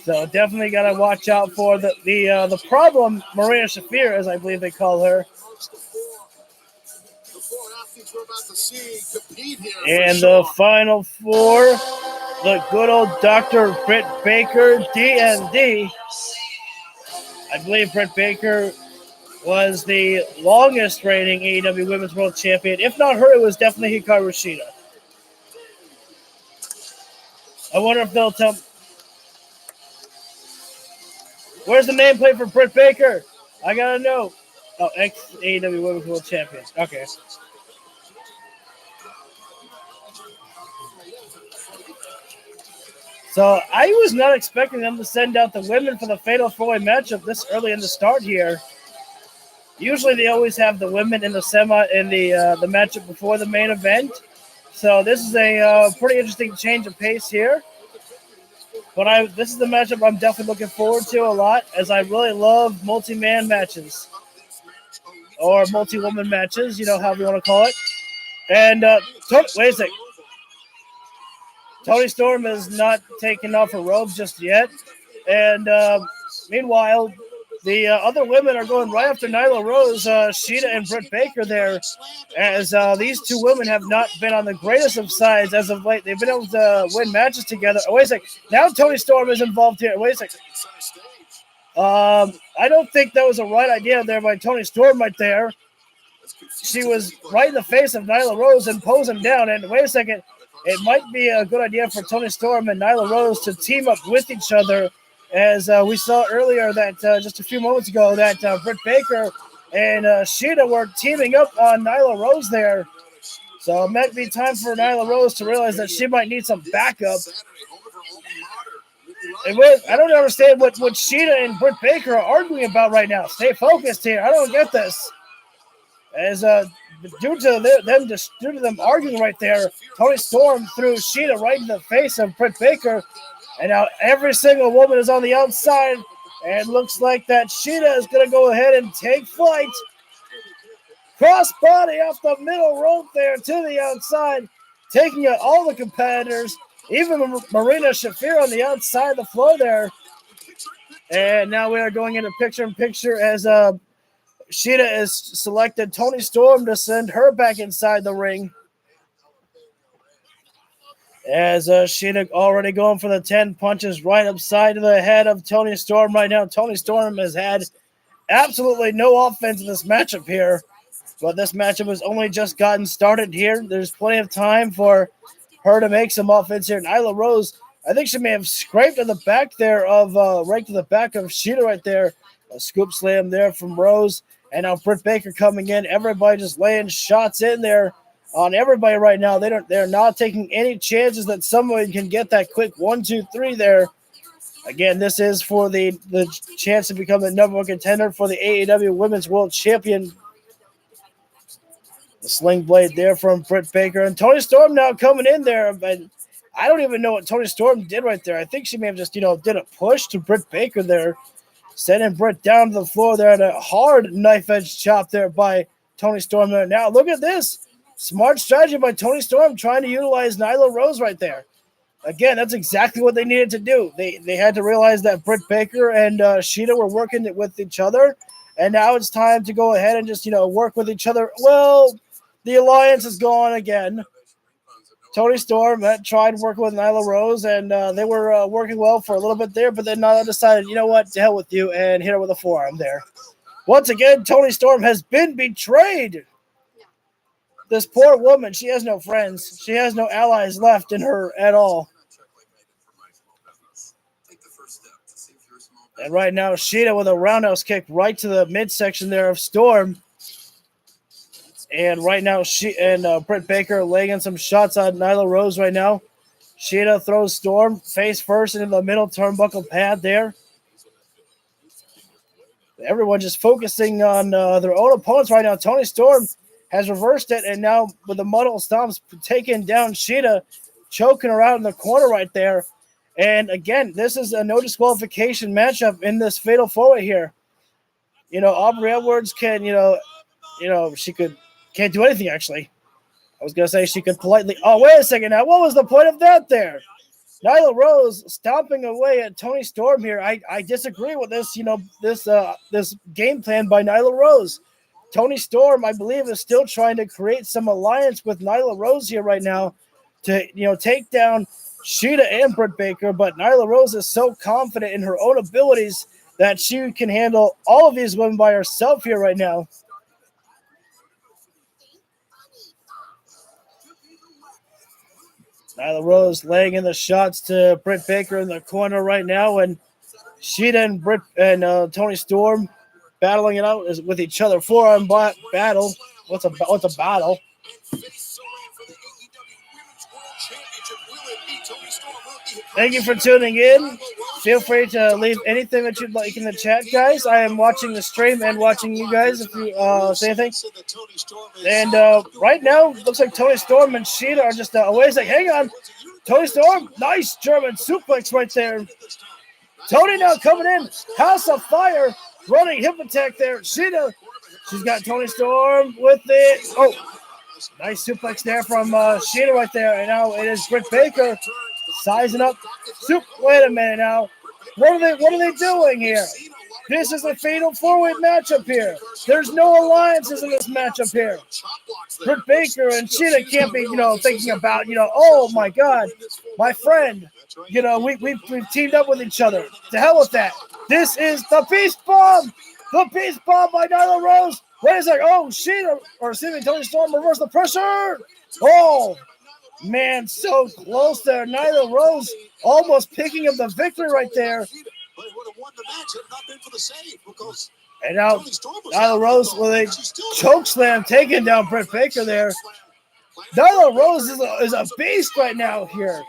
B: So definitely got to watch out for the problem Marina Shafir, as I believe they call her. And the final four, the good old Dr. Britt Baker, DND. I believe Britt Baker was the longest reigning AEW Women's World Champion. If not her, it was definitely Hikaru Shida. I wonder if they'll tell... Where's the nameplate for Britt Baker? I gotta know. Oh, ex-AEW Women's World Champion. Okay. So I was not expecting them to send out the women for the Fatal 4-Way matchup this early in the start here. Usually they always have the women in the the matchup before the main event. So this is a pretty interesting change of pace here. But this is the matchup I'm definitely looking forward to a lot, as I really love multi-man matches. Or multi-woman matches, however you want to call it. And, wait a sec. Toni Storm has not taken off her robes just yet. And meanwhile, the other women are going right after Nyla Rose, Shida, and Britt Baker there, as these two women have not been on the greatest of sides as of late. They've been able to win matches together. Oh, wait a sec. Now Toni Storm is involved here. Wait a sec. I don't think that was a right idea there by Toni Storm right there. She was right in the face of Nyla Rose and pose him down. And wait a second. It might be a good idea for Toni Storm and Nyla Rose to team up with each other, as we saw earlier that just a few moments ago that Britt Baker and Shida were teaming up on Nyla Rose there. So it might be time for Nyla Rose to realize that she might need some backup. And I don't understand what Shida and Britt Baker are arguing about right now. Stay focused here. I don't get this. As due to them arguing right there, Toni Storm threw Sheeta right in the face of Britt Baker. And now every single woman is on the outside. And looks like that Sheeta is going to go ahead and take flight. Cross body off the middle rope there to the outside. Taking out all the competitors. Even Marina Shafir on the outside of the floor there. And now we are going into picture-in-picture as Sheeta has selected Toni Storm to send her back inside the ring. As Sheeta already going for the 10 punches right upside of the head of Toni Storm right now. Toni Storm has had absolutely no offense in this matchup here. But this matchup has only just gotten started here. There's plenty of time for her to make some offense here. Nyla Rose, I think she may have scraped on the back there of right to the back of Sheeta right there. A scoop slam there from Rose. And now Britt Baker coming in. Everybody just laying shots in there on everybody right now. They're not taking any chances that someone can get that quick 1, 2, 3 there. Again, this is for the chance to become the number one contender for the AEW Women's World Champion. The sling blade there from Britt Baker. And Toni Storm now coming in there. But I don't even know what Toni Storm did right there. I think she may have just, did a push to Britt Baker there. Sending Britt down to the floor there. And a hard knife edge chop there by Toni Storm there. Now look at this. Smart strategy by Toni Storm trying to utilize Nyla Rose right there. Again, that's exactly what they needed to do. They had to realize that Britt Baker and Sheeta were working with each other. And now it's time to go ahead and just, work with each other. Well, the alliance is gone again. Toni Storm tried working with Nyla Rose, and they were working well for a little bit there, but then Nyla decided, you know what, to hell with you, and hit her with a forearm there. Once again, Toni Storm has been betrayed. This poor woman, she has no friends. She has no allies left in her at all. And right now, Sheeta with a roundhouse kick right to the midsection there of Storm. And right now, Britt Baker laying in some shots on Nyla Rose right now. Sheeta throws Storm face first into the middle turnbuckle pad there. Everyone just focusing on their own opponents right now. Toni Storm has reversed it, and now with the muddle stomps taking down Sheeta, choking her out in the corner right there. And again, this is a no disqualification matchup in this fatal four-way here. Aubrey Edwards can, she can't do anything actually. I was going to say she could politely, wait a second now. What was the point of that there? Nyla Rose stomping away at Toni Storm here. I disagree with this, this game plan by Nyla Rose. Toni Storm, I believe, is still trying to create some alliance with Nyla Rose here right now to, take down Sheeta and Britt Baker. But Nyla Rose is so confident in her own abilities that she can handle all of these women by herself here right now. Nyla Rose laying in the shots to Britt Baker in the corner right now, and Sheeta and Toni Storm battling it out with each other. Forearm battle. What's a battle? Thank you for tuning in. Feel free to leave anything that you'd like in the chat, guys. I am watching the stream and watching you guys if you say anything. And right now, looks like Toni Storm and Sheeta are just away. It's like, hang on. Toni Storm, nice German suplex right there. Toni now coming in. House of Fire, running hip attack there. Sheeta, she's got Toni Storm with it. Oh, nice suplex there from Sheeta right there. And now it is Britt Baker sizing up. Wait a minute now. What are they doing here? This is a fatal four-way matchup here. There's no alliances in this matchup here. Britt Baker and Sheeta can't be, thinking about, oh my God, my friend, we've teamed up with each other. To hell with that. This is the Beast Bomb. The Beast Bomb by Nyla Rose. Wait a second. Oh, Sheeta, Toni Storm reverse the pressure. Oh, man, so close there. Nyla Rose almost picking up the victory right there. And now Nyla Rose with a choke slam taking down Britt Baker there. Nyla Rose is a beast right now here.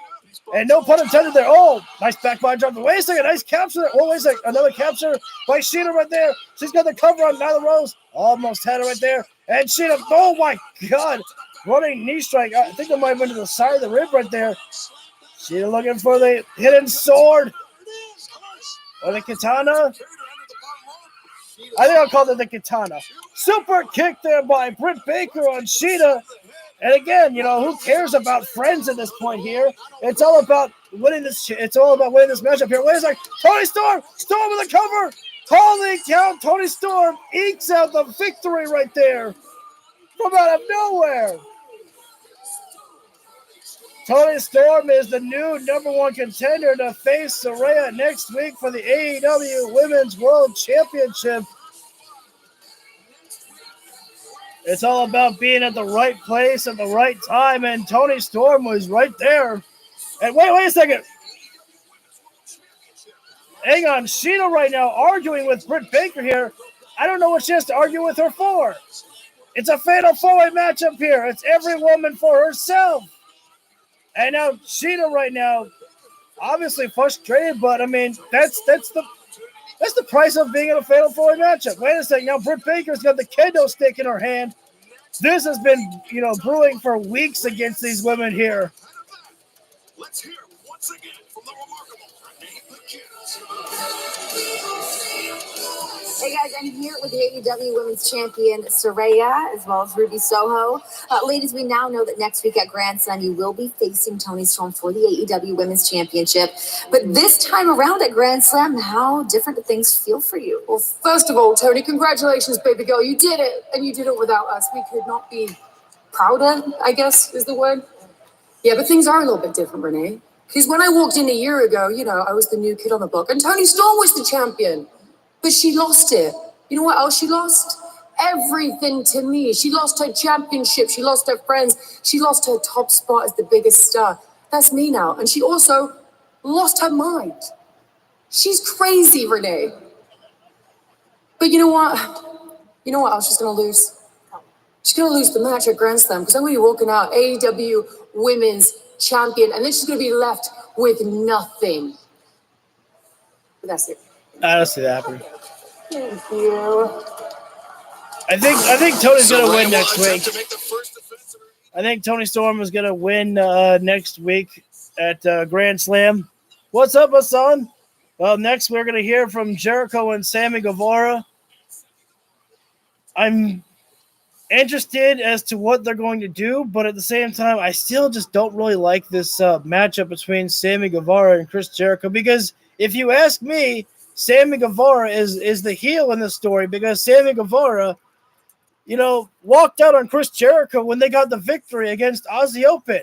B: And no pun intended there. Oh, nice back body drop. Wait a second, nice capture there. Oh, wait a second, another capture by Sheeta right there. She's got the cover on Nyla Rose. Almost had her right there. And Sheeta, oh my God, running knee strike. I think that might have been to the side of the rib right there. Sheeta looking for the hidden sword. Or the katana. I think I'll call it the katana. Super kick there by Britt Baker on Sheeta. And again, who cares about friends at this point here? It's all about winning this. It's all about winning this matchup here. Wait a second, Toni Storm with a cover. Holy cow! Toni Storm ekes out the victory right there from out of nowhere. Toni Storm is the new #1 contender to face Saraya next week for the AEW Women's World Championship. It's all about being at the right place at the right time, and Toni Storm was right there. And wait a second. Hang on, Sheeta right now arguing with Britt Baker here. I don't know what she has to argue with her for. It's a fatal four-way matchup here. It's every woman for herself. And now Sheeta right now, obviously frustrated, but I mean that's the price of being in a fatal four-way matchup. Wait a second, now Britt Baker's got the kendo stick in her hand. This has been, brewing for weeks against these women here.
F: Let's hear it once again from the remarkable Renee Paquette.
D: Hey guys, I'm here with the AEW Women's Champion Saraya, as well as Ruby Soho. Ladies, we now know that next week at Grand Slam, you will be facing Toni Storm for the AEW Women's Championship. But this time around at Grand Slam, how different do things feel for you?
G: Well, first of all, Toni, congratulations, baby girl. You did it, and you did it without us. We could not be prouder, I guess is the word. Yeah, but things are a little bit different, Renee. Because when I walked in a year ago, I was the new kid on the block, and Toni Storm was the champion. But she lost it. You know what else she lost? Everything to me. She lost her championship. She lost her friends. She lost her top spot as the biggest star. That's me now. And she also lost her mind. She's crazy, Renee. But you know what? You know what else she's going to lose? She's going to lose the match at Grand Slam because I'm going to be walking out AEW Women's Champion, and then she's going to be left with nothing. But that's it.
B: I don't see that happening.
G: Thank you.
B: I think Toni's gonna win next week. I think Toni Storm is gonna win next week at Grand Slam. What's up, Hassan? Well, next we're gonna hear from Jericho and Sammy Guevara. I'm interested as to what they're going to do, but at the same time, I still just don't really like this matchup between Sammy Guevara and Chris Jericho because if you ask me, Sammy Guevara is the heel in this story because Sammy Guevara, walked out on Chris Jericho when they got the victory against Aussie Open.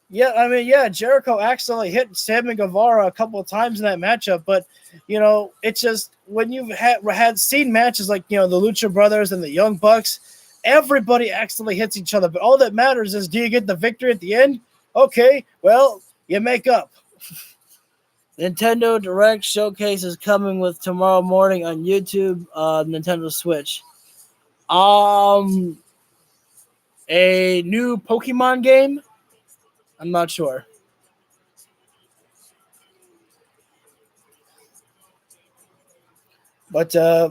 B: Yeah, Jericho accidentally hit Sammy Guevara a couple of times in that matchup, but, it's just when you've had seen matches like, the Lucha Brothers and the Young Bucks, everybody accidentally hits each other, but all that matters is do you get the victory at the end? Okay, well, you make up. Nintendo Direct Showcase is coming with tomorrow morning on YouTube, Nintendo Switch. A new Pokemon game? I'm not sure. But yeah,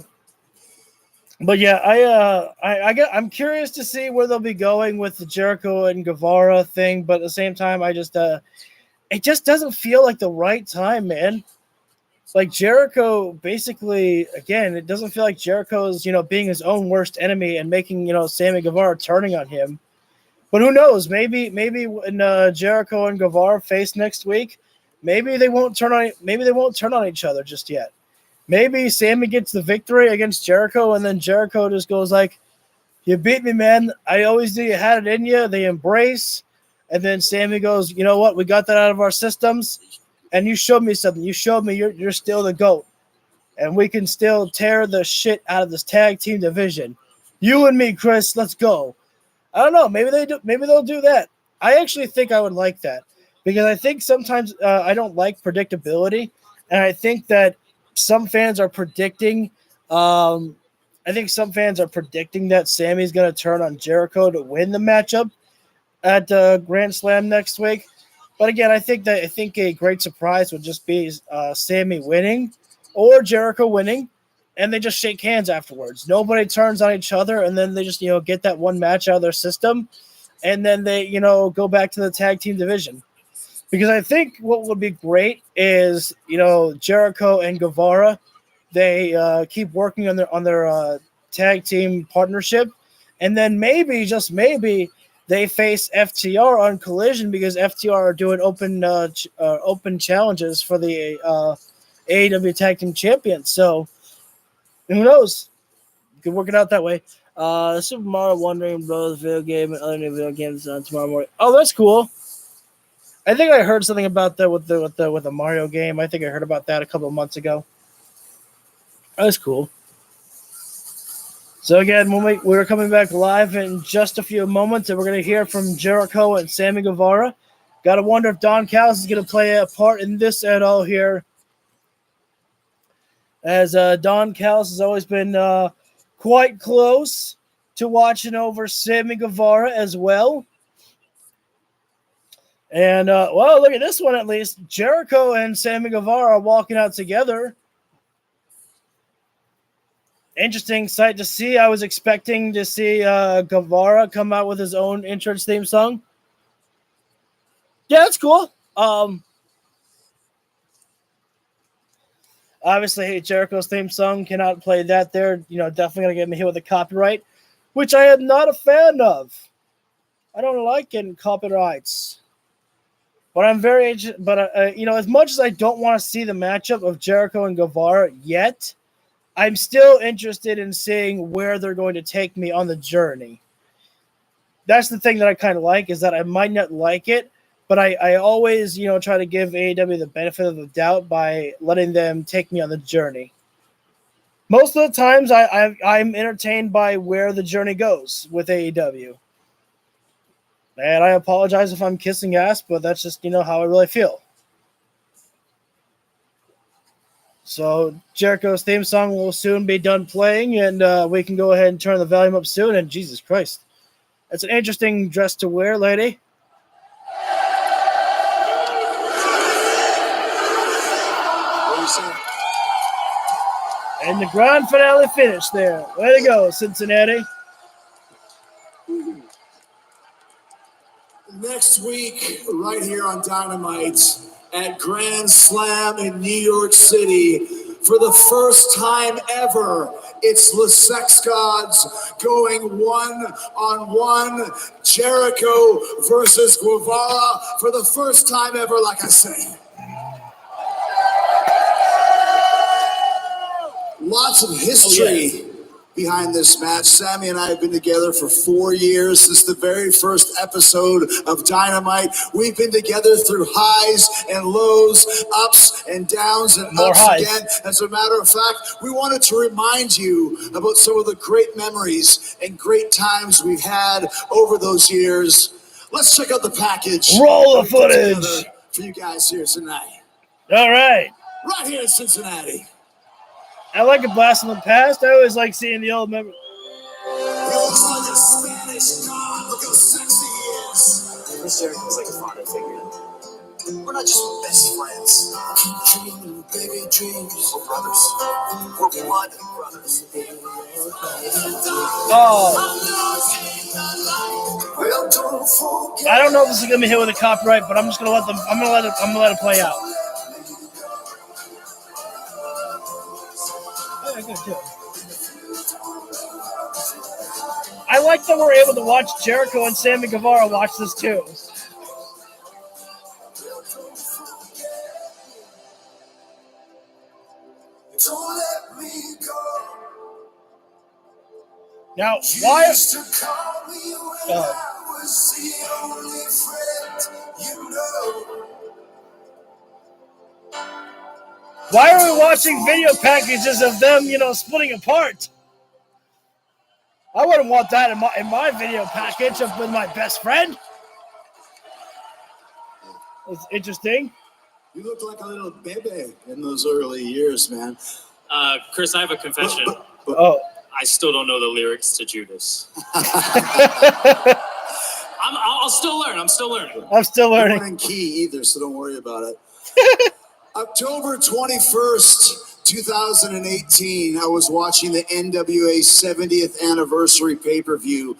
B: I'm curious to see where they'll be going with the Jericho and Guevara thing, but at the same time, it just doesn't feel like the right time, man. Like Jericho, basically, again, it doesn't feel like Jericho is, being his own worst enemy and making, Sammy Guevara turning on him. But who knows? Maybe when Jericho and Guevara face next week, maybe they won't turn on each other just yet. Maybe Sammy gets the victory against Jericho, and then Jericho just goes like, "You beat me, man. I always knew you had it in you." They embrace. And then Sammy goes, "You know what? We got that out of our systems, and you showed me something. You showed me you're still the GOAT, and we can still tear the shit out of this tag team division. You and me, Chris. Let's go." I don't know. Maybe they'll do that. I actually think I would like that because I think sometimes I don't like predictability, and I think that some fans are predicting. I think some fans are predicting that Sammy's going to turn on Jericho to win the matchup at Grand Slam next week. But again, I think a great surprise would just be Sammy winning or Jericho winning, and they just shake hands afterwards. Nobody turns on each other, and then they just get that one match out of their system, and then they go back to the tag team division. Because I think what would be great is Jericho and Guevara, they keep working on their tag team partnership, and then maybe, just maybe, they face FTR on Collision because FTR are doing open challenges for the AEW Tag Team Champions. So who knows? Could work it out that way. Super Mario Wondering Bros video game and other new video games tomorrow morning. Oh, that's cool. I think I heard something about that with the Mario game. I think I heard about that a couple of months ago. That's cool. So again, we're coming back live in just a few moments, and we're going to hear from Jericho and Sammy Guevara. Got to wonder if Don Callis is going to play a part in this at all here, as Don Callis has always been quite close to watching over Sammy Guevara as well. And, well, look at this one at least. Jericho and Sammy Guevara are walking out together. Interesting sight to see. I was expecting to see Guevara come out with his own entrance theme song. Yeah, that's cool. Obviously, Jericho's theme song cannot play that. They're definitely going to get me hit with a copyright, which I am not a fan of. I don't like getting copyrights. But I'm very, as much as I don't want to see the matchup of Jericho and Guevara yet, I'm still interested in seeing where they're going to take me on the journey. That's the thing that I kind of like, is that I might not like it, but I always, try to give AEW the benefit of the doubt by letting them take me on the journey. Most of the times, I'm entertained by where the journey goes with AEW. And I apologize if I'm kissing ass, but that's just, how I really feel. So Jericho's theme song will soon be done playing, and we can go ahead and turn the volume up soon. And Jesus Christ, that's an interesting dress to wear, lady.
F: What are you saying?
B: And the grand finale finish there. Way to go, Cincinnati.
E: Next week, right here on Dynamite at Grand Slam in New York City, for the first time ever, it's the Sex Gods going one-on-one. Jericho versus Guevara for the first time ever, like I say. Lots of history behind this match. Sammy and I have been together for 4 years since the very first episode of Dynamite. We've been together through highs and lows, ups and downs, and
B: more
E: ups
B: highs.
E: Again. As a matter of fact, we wanted to remind you about some of the great memories and great times we've had over those years. Let's check out the package.
B: Roll the footage
E: for you guys here tonight.
B: All right.
E: Right here in Cincinnati.
B: I like a blast in the past. I always like seeing the old memories.
E: He looks like a Spanish god. Look how sexy he is.
C: Chris Jericho's like a father figure.
E: We're not just best friends. Keep dreaming, baby dreams. We're brothers. We're blood brothers.
B: Oh. I don't know if this is gonna be hit with a copyright, but I'm just gonna let them. I'm gonna let it play out. I like that we're able to watch Jericho and Sammy Guevara watch this too. Now, why? Why are we watching video packages of them, splitting apart? I wouldn't want that in my video package with my best friend. It's interesting.
E: You looked like a little baby in those early years, man.
C: Chris, I have a confession.
B: Oh.
C: I still don't know the lyrics to Judas. I'll still learn. I'm still learning.
B: I'm still
A: You
B: learning.
A: weren't in key either, so don't worry about it. October 21st, 2018, I was watching the NWA 70th anniversary pay-per-view,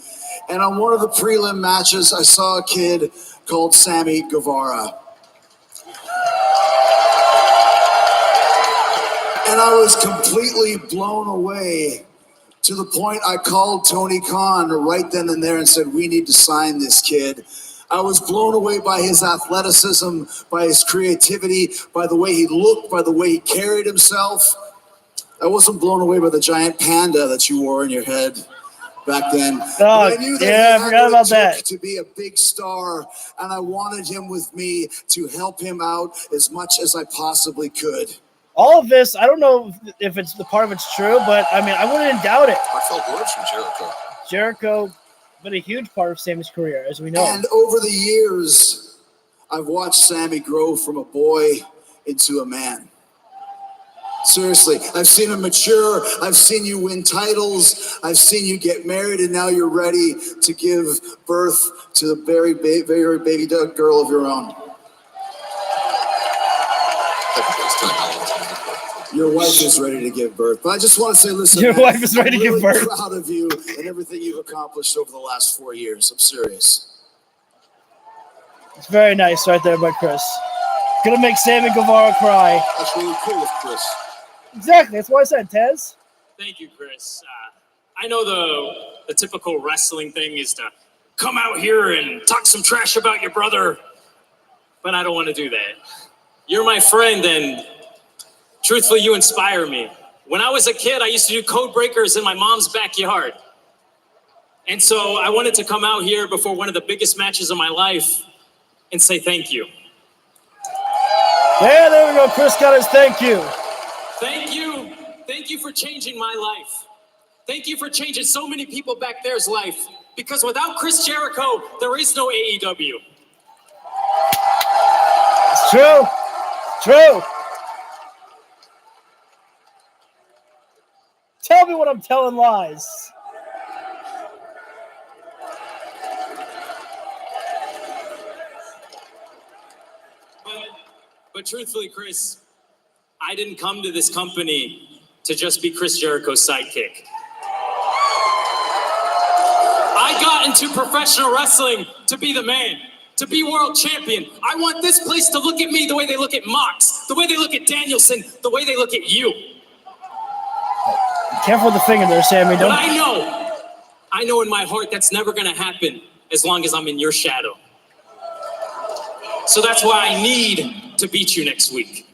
A: and on one of the prelim matches, I saw a kid called Sammy Guevara. And I was completely blown away to the point I called Tony Khan right then and there and said, we need to sign this kid. I was blown away by his athleticism, by his creativity, by the way he looked, by the way he carried himself. I wasn't blown away by the giant panda that you wore in your head back then. But I knew that
B: yeah, I forgot about that.
A: To be a big star, and I wanted him with me to help him out as much as I possibly could.
B: All of this, I don't know if it's the part of it's true, but I mean, I wouldn't doubt it.
F: I felt words from Jericho.
B: Jericho been a huge part of Sammy's career, as we know.
A: And over the years, I've watched Sammy grow from a boy into a man. Seriously, I've seen him mature. I've seen you win titles. I've seen you get married, and now you're ready to give birth to the very baby girl of your own. Your wife is ready to give birth. But I just want to say, listen,
B: Your
A: man,
B: wife is ready
A: I'm
B: to give
A: really
B: birth.
A: proud of you and everything you've accomplished over the last 4 years. I'm serious.
B: It's very nice right there by Chris. Gonna make Sammy Guevara cry.
F: That's really cool of Chris.
B: Exactly. That's what I said, Tez.
C: Thank you, Chris. I know the typical wrestling thing is to come out here and talk some trash about your brother, but I don't want to do that. You're my friend, and truthfully, you inspire me. When I was a kid, I used to do code breakers in my mom's backyard. And so I wanted to come out here before one of the biggest matches of my life and say thank you.
B: Yeah, there we go. Chris got his thank you.
C: Thank you. Thank you for changing my life. Thank you for changing so many people back there's life. Because without Chris Jericho, there is no AEW.
B: It's true. True. Tell me when I'm telling lies.
C: But truthfully, Chris, I didn't come to this company to just be Chris Jericho's sidekick. I got into professional wrestling to be the man, to be world champion. I want this place to look at me the way they look at Mox, the way they look at Danielson, the way they look at you.
B: Careful with the finger there, Sammy.
C: But I know in my heart that's never going to happen as long as I'm in your shadow. So that's why I need to beat you next week.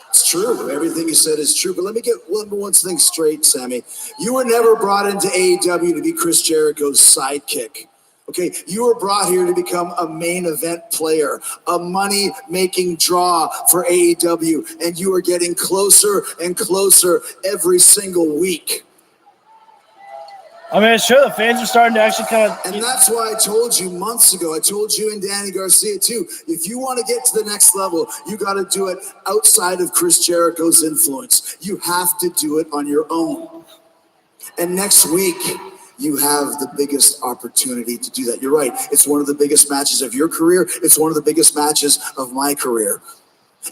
A: It's true. Everything you said is true. But let me get one thing straight, Sammy. You were never brought into AEW to be Chris Jericho's sidekick. Okay, you were brought here to become a main event player, a money-making draw for AEW, and you are getting closer and closer every single week.
B: I mean, it's true. The fans are starting to actually kind of...
A: And that's why I told you months ago, I told you and Danny Garcia too, if you want to get to the next level, you got to do it outside of Chris Jericho's influence. You have to do it on your own. And next week, you have the biggest opportunity to do that. You're right. It's one of the biggest matches of your career. It's one of the biggest matches of my career.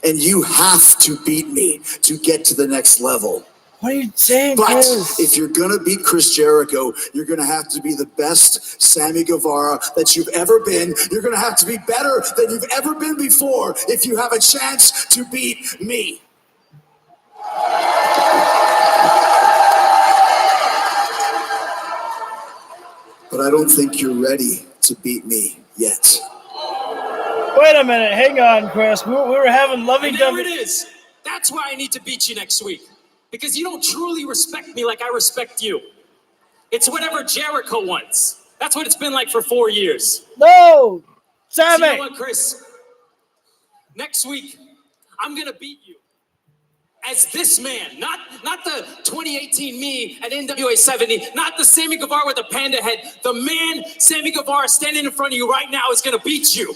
A: And you have to beat me to get to the next level.
B: What are you saying,
A: But
B: Chris?
A: if you're going to beat Chris Jericho, you're going to have to be the best Sammy Guevara that you've ever been. You're going to have to be better than you've ever been before if you have a chance to beat me. But I don't think you're ready to beat me yet.
B: Wait a minute. Hang on, Chris. We were having
C: And there it
B: lovey-dovey...
C: is. That's why I need to beat you next week. Because you don't truly respect me like I respect you. It's whatever Jericho wants. That's what it's been like for 4 years.
B: No!
C: So
B: Sammy!
C: you know what, Chris? Next week, I'm going to beat you. As this man, not the 2018 me at NWA 70, not the Sammy Guevara with the panda head. The man, Sammy Guevara, standing in front of you right now is going to beat you.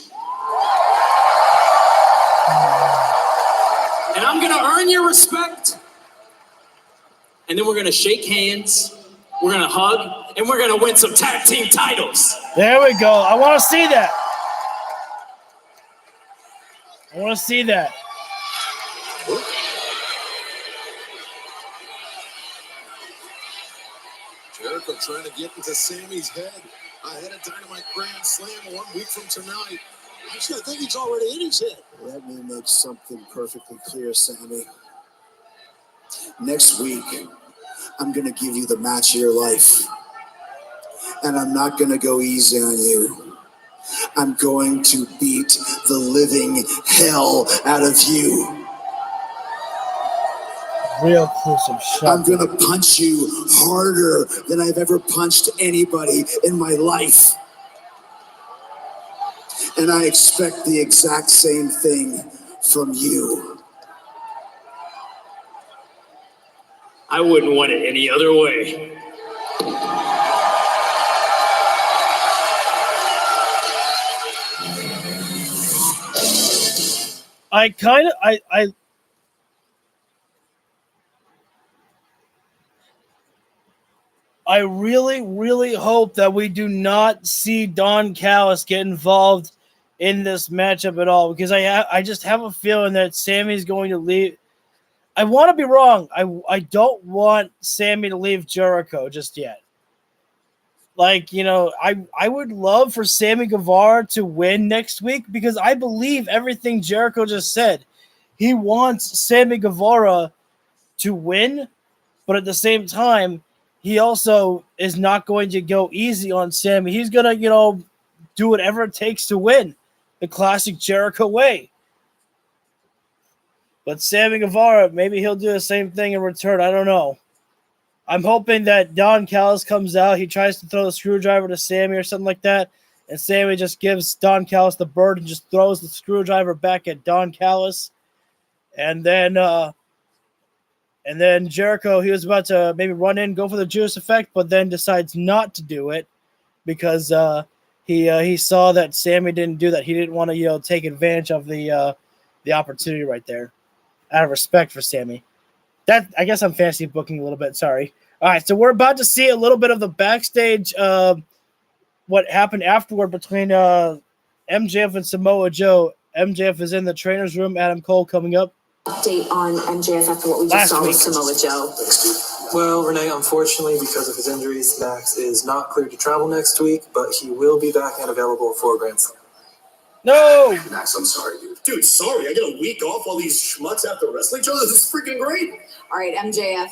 C: And I'm going to earn your respect. And then we're going to shake hands. We're going to hug, and we're going to win some tag team titles.
B: There we go. I want to see that. I want to see that.
F: Jericho trying to get into Sammy's head ahead of Dynamite Grand Slam 1 week from tonight. Actually, I think he's already in his head.
A: Let me make something perfectly clear, Sammy. Next week, I'm going to give you the match of your life. And I'm not going to go easy on you. I'm going to beat the living hell out of you.
B: Real gruesome shot.
A: I'm going to punch you harder than I've ever punched anybody in my life. And I expect the exact same thing from you.
C: I wouldn't want it any other way.
B: I really, really hope that we do not see Don Callis get involved in this matchup at all, because I just have a feeling that Sammy's going to leave. I want to be wrong. I don't want Sammy to leave Jericho just yet. Like, you know, I would love for Sammy Guevara to win next week, because I believe everything Jericho just said. He wants Sammy Guevara to win, but at the same time, he also is not going to go easy on Sammy. He's going to, you know, do whatever it takes to win, the classic Jericho way. But Sammy Guevara, maybe he'll do the same thing in return. I don't know. I'm hoping that Don Callis comes out. He tries to throw the screwdriver to Sammy or something like that, and Sammy just gives Don Callis the bird and just throws the screwdriver back at Don Callis. And then Jericho, he was about to maybe run in, go for the Judas effect, but then decides not to do it because he saw that Sammy didn't do that. He didn't want to, you know, take advantage of the opportunity right there, out of respect for Sammy. That, I guess I'm fantasy booking a little bit. Sorry. All right, so we're about to see a little bit of the backstage, what happened afterward between MJF and Samoa Joe. MJF is in the trainer's room. Adam Cole coming up.
D: Update on MJF after what we just saw with Samoa Joe.
H: Well, Renee, unfortunately, because of his injuries, Max is not cleared to travel next week, but he will be back and available for Grand Slam.
B: No!
F: Max, I'm sorry, dude. Dude, sorry. I get a week off while these schmuts have to wrestle each other. This is freaking great.
D: All right, MJF,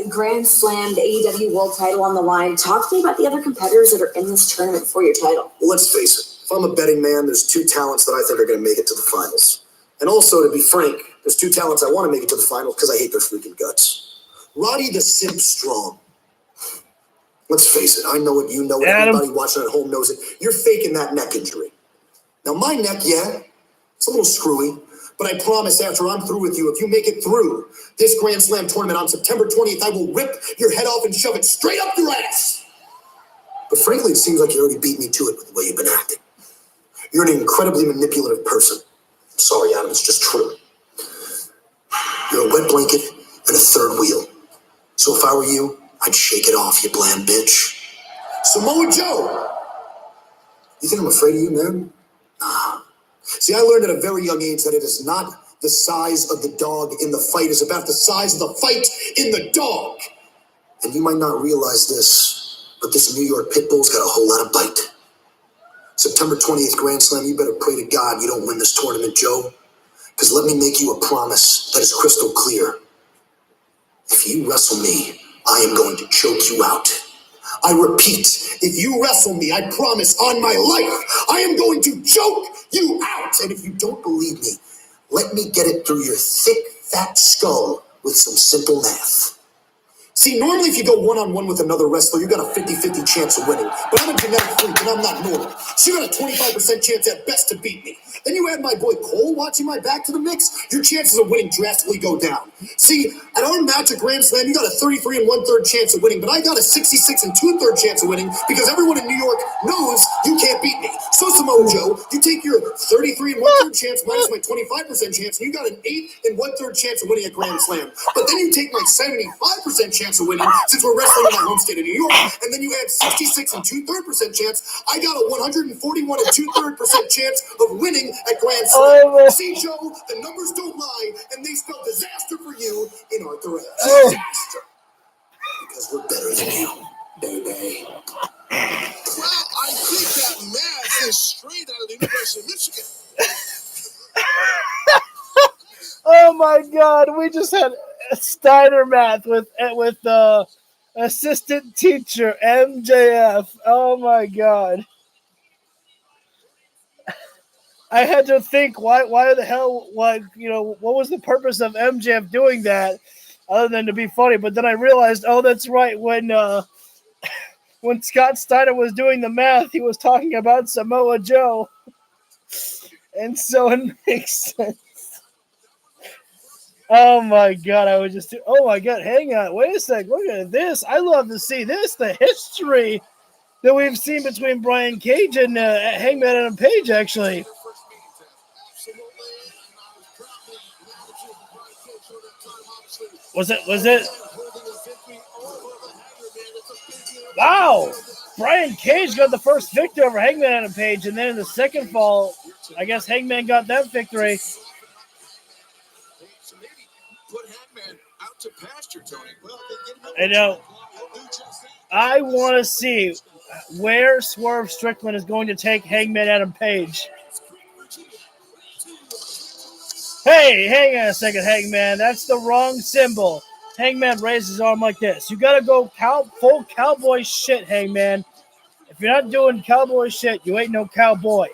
D: Grand Slam, the AEW World title on the line. Talk to me about the other competitors that are in this tournament for your title.
E: Well, let's face it. If I'm a betting man, there's two talents that I think are going to make it to the finals. And also, to be frank, there's two talents I want to make it to the finals because I hate their freaking guts. Roddy the Simp Strong. Let's face it. I know it. You know it.
B: Adam.
E: Everybody watching at home knows it. You're faking that neck injury. Now, my neck, yeah, it's a little screwy. But I promise after I'm through with you, if you make it through this Grand Slam tournament on September 20th, I will rip your head off and shove it straight up your ass. But frankly, it seems like you already beat me to it with the way you've been acting. You're an incredibly manipulative person. I'm sorry, Adam, it's just true. You're a wet blanket and a third wheel. So if I were you, I'd shake it off, you bland bitch. Samoa Joe! You think I'm afraid of you, man? Nah. See, I learned at a very young age that it is not the size of the dog in the fight. It's about the size of the fight in the dog. And you might not realize this, but this New York pit bull's got a whole lot of bite. September 20th Grand Slam, you better pray to God you don't win this tournament, Joe. Because let me make you a promise that is crystal clear. If you wrestle me, I am going to choke you out. I repeat, if you wrestle me, I promise on my life, I am going to choke you out. And if you don't believe me, let me get it through your thick, fat skull with some simple math. See, normally if you go one-on-one with another wrestler, you got a 50-50 chance of winning. But I'm a genetic freak and I'm not normal. So you got a 25% chance at best to beat me. Then you add my boy Cole watching my back to the mix, your chances of winning drastically go down. See, at our match at Grand Slam, you got a 33 1/3 chance of winning, but I got a 66 2/3 chance of winning because everyone in New York knows you can't beat me. So Samoa Joe, you take your 33 and 1/3 chance minus my 25% chance, and you got an 8 and 1/3 chance of winning a Grand Slam. But then you take my 75% chance of winning, since we're wrestling in my home state of New York, and then you add 66 and 2/3% chance. I got a 141 and 2/3% chance of winning at Grand Slam. See, Joe, the numbers don't lie, and they spell disaster for you in our thread. Disaster. Because we're better than you, baby.
F: Well, I think that math is straight out of the University of Michigan.
B: Oh my God, we just had Steiner math with assistant teacher MJF. Oh my God. I had to think why the hell, what was the purpose of MJF doing that other than to be funny? But then I realized, oh, that's right, when Scott Steiner was doing the math, he was talking about Samoa Joe. And so it makes sense. Oh my God, oh my God, hang on, wait a sec, look at this. I love to see this, the history that we've seen between Brian Cage and Hangman Adam Page, actually. Was it? Wow! Brian Cage got the first victory over Hangman Adam Page, and then in the second fall, I guess Hangman got that victory. I want to see where Swerve Strickland is going to take Hangman Adam Page. Hey, hang on a second, Hangman. That's the wrong symbol. Hangman raises his arm like this. You got to go full cowboy shit, Hangman. If you're not doing cowboy shit, you ain't no cowboy.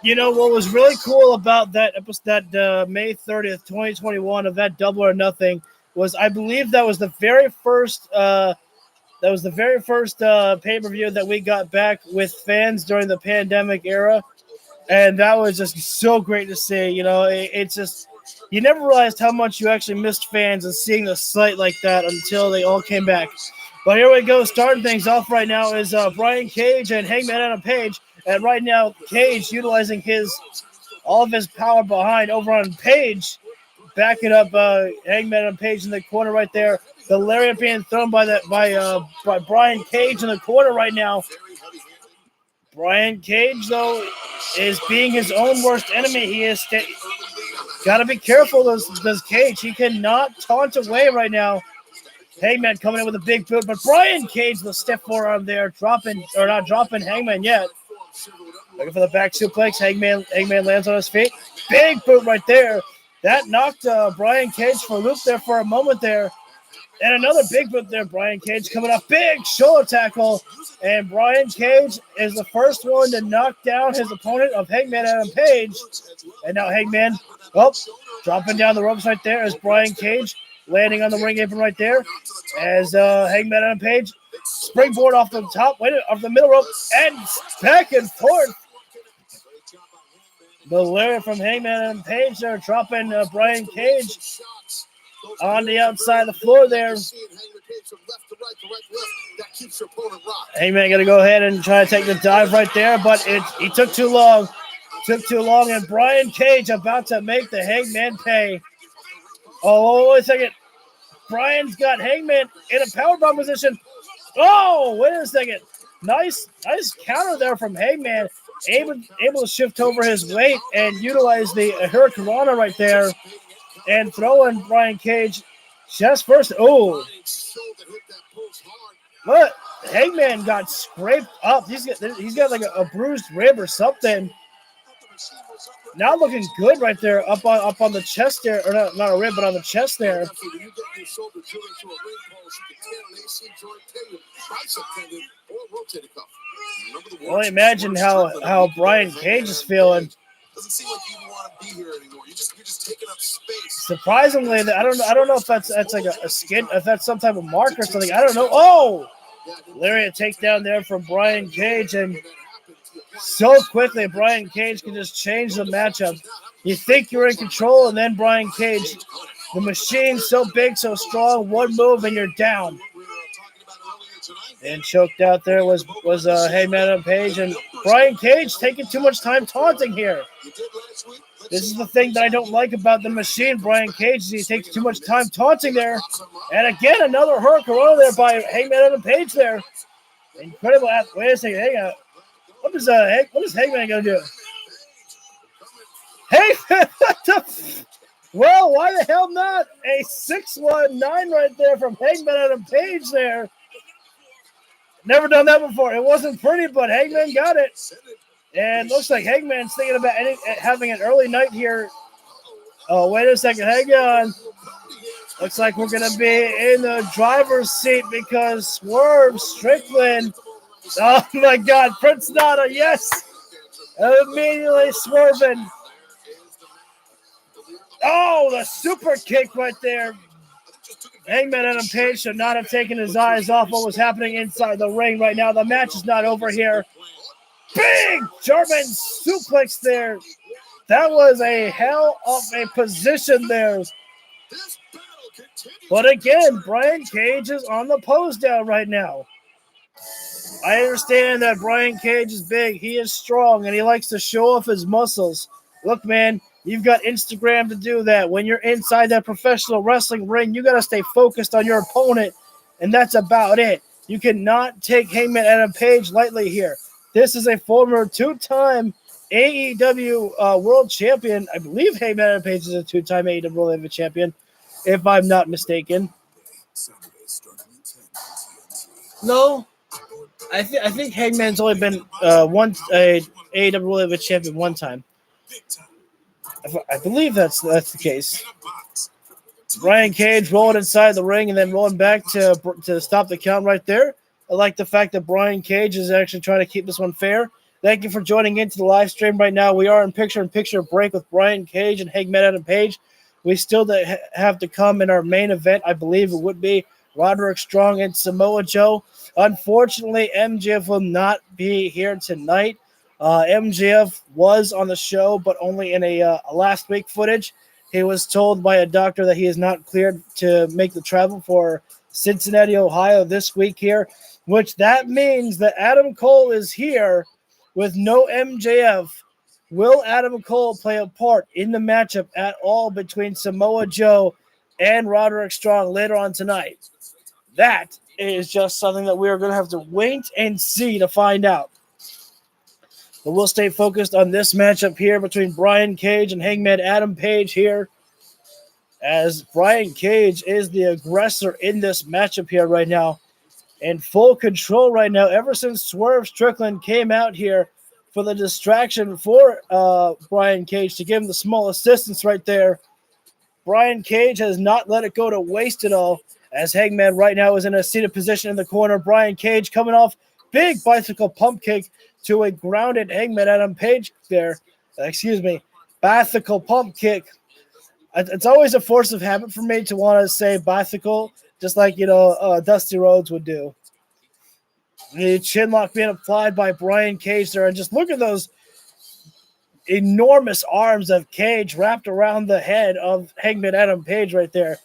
B: You know what was really cool about that episode, that May 30th, 2021 of that Double or Nothing was, I believe that was the very first pay-per-view that we got back with fans during the pandemic era, and that was just so great to see. You know, it's just, you never realized how much you actually missed fans and seeing the site like that until they all came back. But here we go, starting things off right now is Brian Cage and Hangman Adam Page. And right now, Cage utilizing all of his power behind over on Page, backing up Hangman and Page in the corner right there. The lariat being thrown by Brian Cage in the corner right now. Brian Cage, though, is being his own worst enemy. He is got to be careful, does Cage. He cannot taunt away right now. Hangman coming in with a big boot, but Brian Cage, the stiff forearm there, not dropping Hangman yet. Looking for the back suplex. Hangman lands on his feet. Big boot right there. That knocked Brian Cage for a loop there for a moment there. And another big boot there. Brian Cage coming up. Big shoulder tackle. And Brian Cage is the first one to knock down his opponent of Hangman Adam Page. And now Hangman, dropping down the ropes right there as Brian Cage landing on the ring apron right there. As Hangman Adam Page springboard off the top, off the middle rope, and back and forth. The lariat from Hangman and Page there, dropping Brian Cage on the outside of the floor there. Hangman got to go ahead and try to take the dive right there, but he took too long. And Brian Cage about to make the Hangman pay. Oh, wait a second. Brian's got Hangman in a powerbomb position. Oh, wait a second. Nice counter there from Hangman. Able to shift over his weight and utilize the Hurricanrana right there and throw in Brian Cage chest first. Oh. What? Hangman got scraped up. He's got like a bruised rib or something. Now looking good right there up on the chest there, or not a rib, but on the chest there. Well, imagine how Brian Cage is feeling.
F: Doesn't seem like you want to be here anymore. You're just taking up space.
B: Surprisingly, I don't know if that's like a skin, if that's some type of mark or something. I don't know. Oh, lariat takedown there from Brian Cage, and so quickly Brian Cage can just change the matchup. You think you're in control, and then Brian Cage, the machine, so big, so strong, one move and you're down. And choked out there was Hangman Adam Page, and Brian Cage taking too much time taunting here. This is the thing that I don't like about the machine, Brian Cage, is he takes too much time taunting there. And again, another hurricane there by Hangman Adam Page there. Incredible. Wait a second, hang on. What is Hangman going to do? Hey, well, why the hell not? A 619 right there from Hangman Adam Page there. Never done that before. It wasn't pretty, but Hangman got it. And looks like Hangman's thinking about having an early night here. Oh, wait a second. Hang on. Looks like we're going to be in the driver's seat because Swerve Strickland. Oh, my God. Prince Nana, yes. Immediately swerving. Oh, the super kick right there. Hangman Adam Page should not have taken his eyes off what was happening inside the ring right now. The match is not over here. Big German suplex there. That was a hell of a position there. But again, Brian Cage is on the pose down right now. I understand that Brian Cage is big. He is strong, and he likes to show off his muscles. Look, man, you've got Instagram to do that. When you're inside that professional wrestling ring, you got to stay focused on your opponent, and that's about it. You cannot take Hangman Adam Page lightly here. This is a former two-time AEW World Champion. I believe Hangman Adam Page is a two-time AEW World Champion, if I'm not mistaken. No, I think Hangman's only been AEW World Champion one time. I believe that's the case. Brian Cage rolling inside the ring and then rolling back to stop the count right there. I like the fact that Brian Cage is actually trying to keep this one fair. Thank you for joining into the live stream right now. We are in picture-in-picture break with Brian Cage and Hangman Adam Page. We still have to come in our main event. I believe it would be Roderick Strong and Samoa Joe. Unfortunately, MJF will not be here tonight. MJF was on the show, but only in a last week footage. He was told by a doctor that he is not cleared to make the travel for Cincinnati, Ohio this week here, which that means that Adam Cole is here with no MJF. Will Adam Cole play a part in the matchup at all between Samoa Joe and Roderick Strong later on tonight? That is just something that we are going to have to wait and see to find out. But we'll stay focused on this matchup here between Brian Cage and Hangman Adam Page here, as Brian Cage is the aggressor in this matchup here right now, in full control right now ever since Swerve Strickland came out here for the distraction for Brian Cage to give him the small assistance right there. Brian Cage has not let it go to waste at all, as Hangman right now is in a seated position in the corner. Brian Cage coming off big bicycle pump kick to a grounded Hangman Adam Page there. Bicycle pump kick. It's always a force of habit for me to want to say bicycle, just like, Dusty Rhodes would do. The chin lock being applied by Brian Cage there. And just look at those enormous arms of Cage wrapped around the head of Hangman Adam Page right there.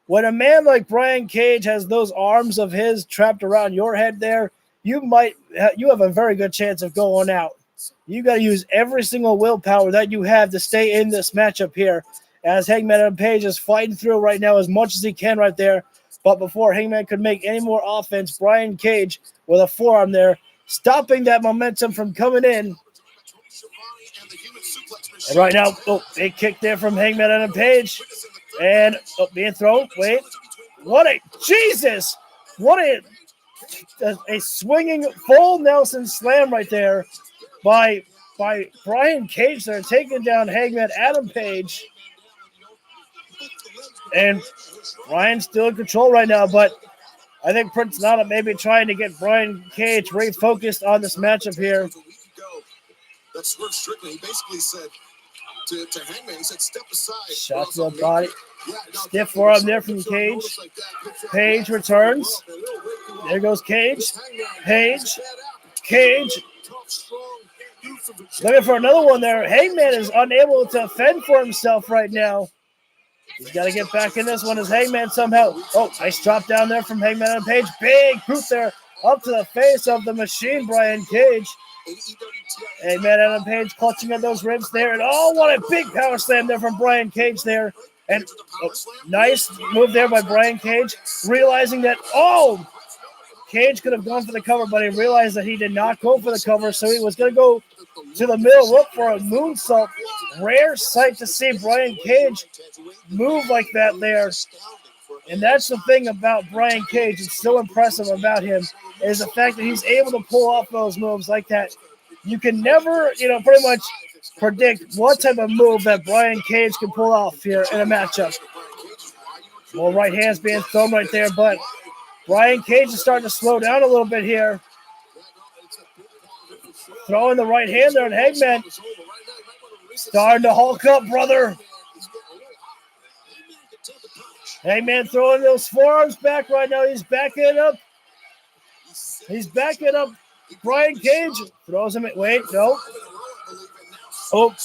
B: When a man like Brian Cage has those arms of his trapped around your head there, you have a very good chance of going out. You got to use every single willpower that you have to stay in this matchup here, as Hangman Adam Page is fighting through right now as much as he can right there. But before Hangman could make any more offense, Brian Cage with a forearm there, stopping that momentum from coming in. And right now, big kick there from Hangman Adam Page. And being thrown. Wait. What a swinging full Nelson slam right there by Brian Cage there, taking down Hangman Adam Page. And Brian's still in control right now, but I think Prince Nana may be trying to get Brian Cage refocused on this matchup here.
F: That's Swerve Strickland. He basically said to Hangman, he said, step aside.
B: Shot to the body. Stiff forearm there from Cage. Page returns. There goes Cage. Cage. Looking for another one there. Hangman is unable to fend for himself right now. He's got to get back in this one as Hangman somehow. Oh, nice drop down there from Hangman Adam Page. Big boot there up to the face of the Machine, Brian Cage. Hangman Adam Page clutching at those ribs there. And oh, what a big power slam there from Brian Cage there. And nice move there by Brian Cage, realizing that, Cage could have gone for the cover, but he realized that he did not go for the cover, so he was going to go to the middle rope for a moonsault. Rare sight to see Brian Cage move like that there. And that's the thing about Brian Cage. It's so impressive about him is the fact that he's able to pull off those moves like that. You can never, pretty much predict what type of move that Brian Cage can pull off here in a matchup. Well, right hand's being thrown right there, but Brian Cage is starting to slow down a little bit here. Throwing the right hand there, and Hangman starting to hulk up, brother. Hangman throwing those forearms back right now. He's backing it up. Brian Cage throws him. Wait, no. Oh,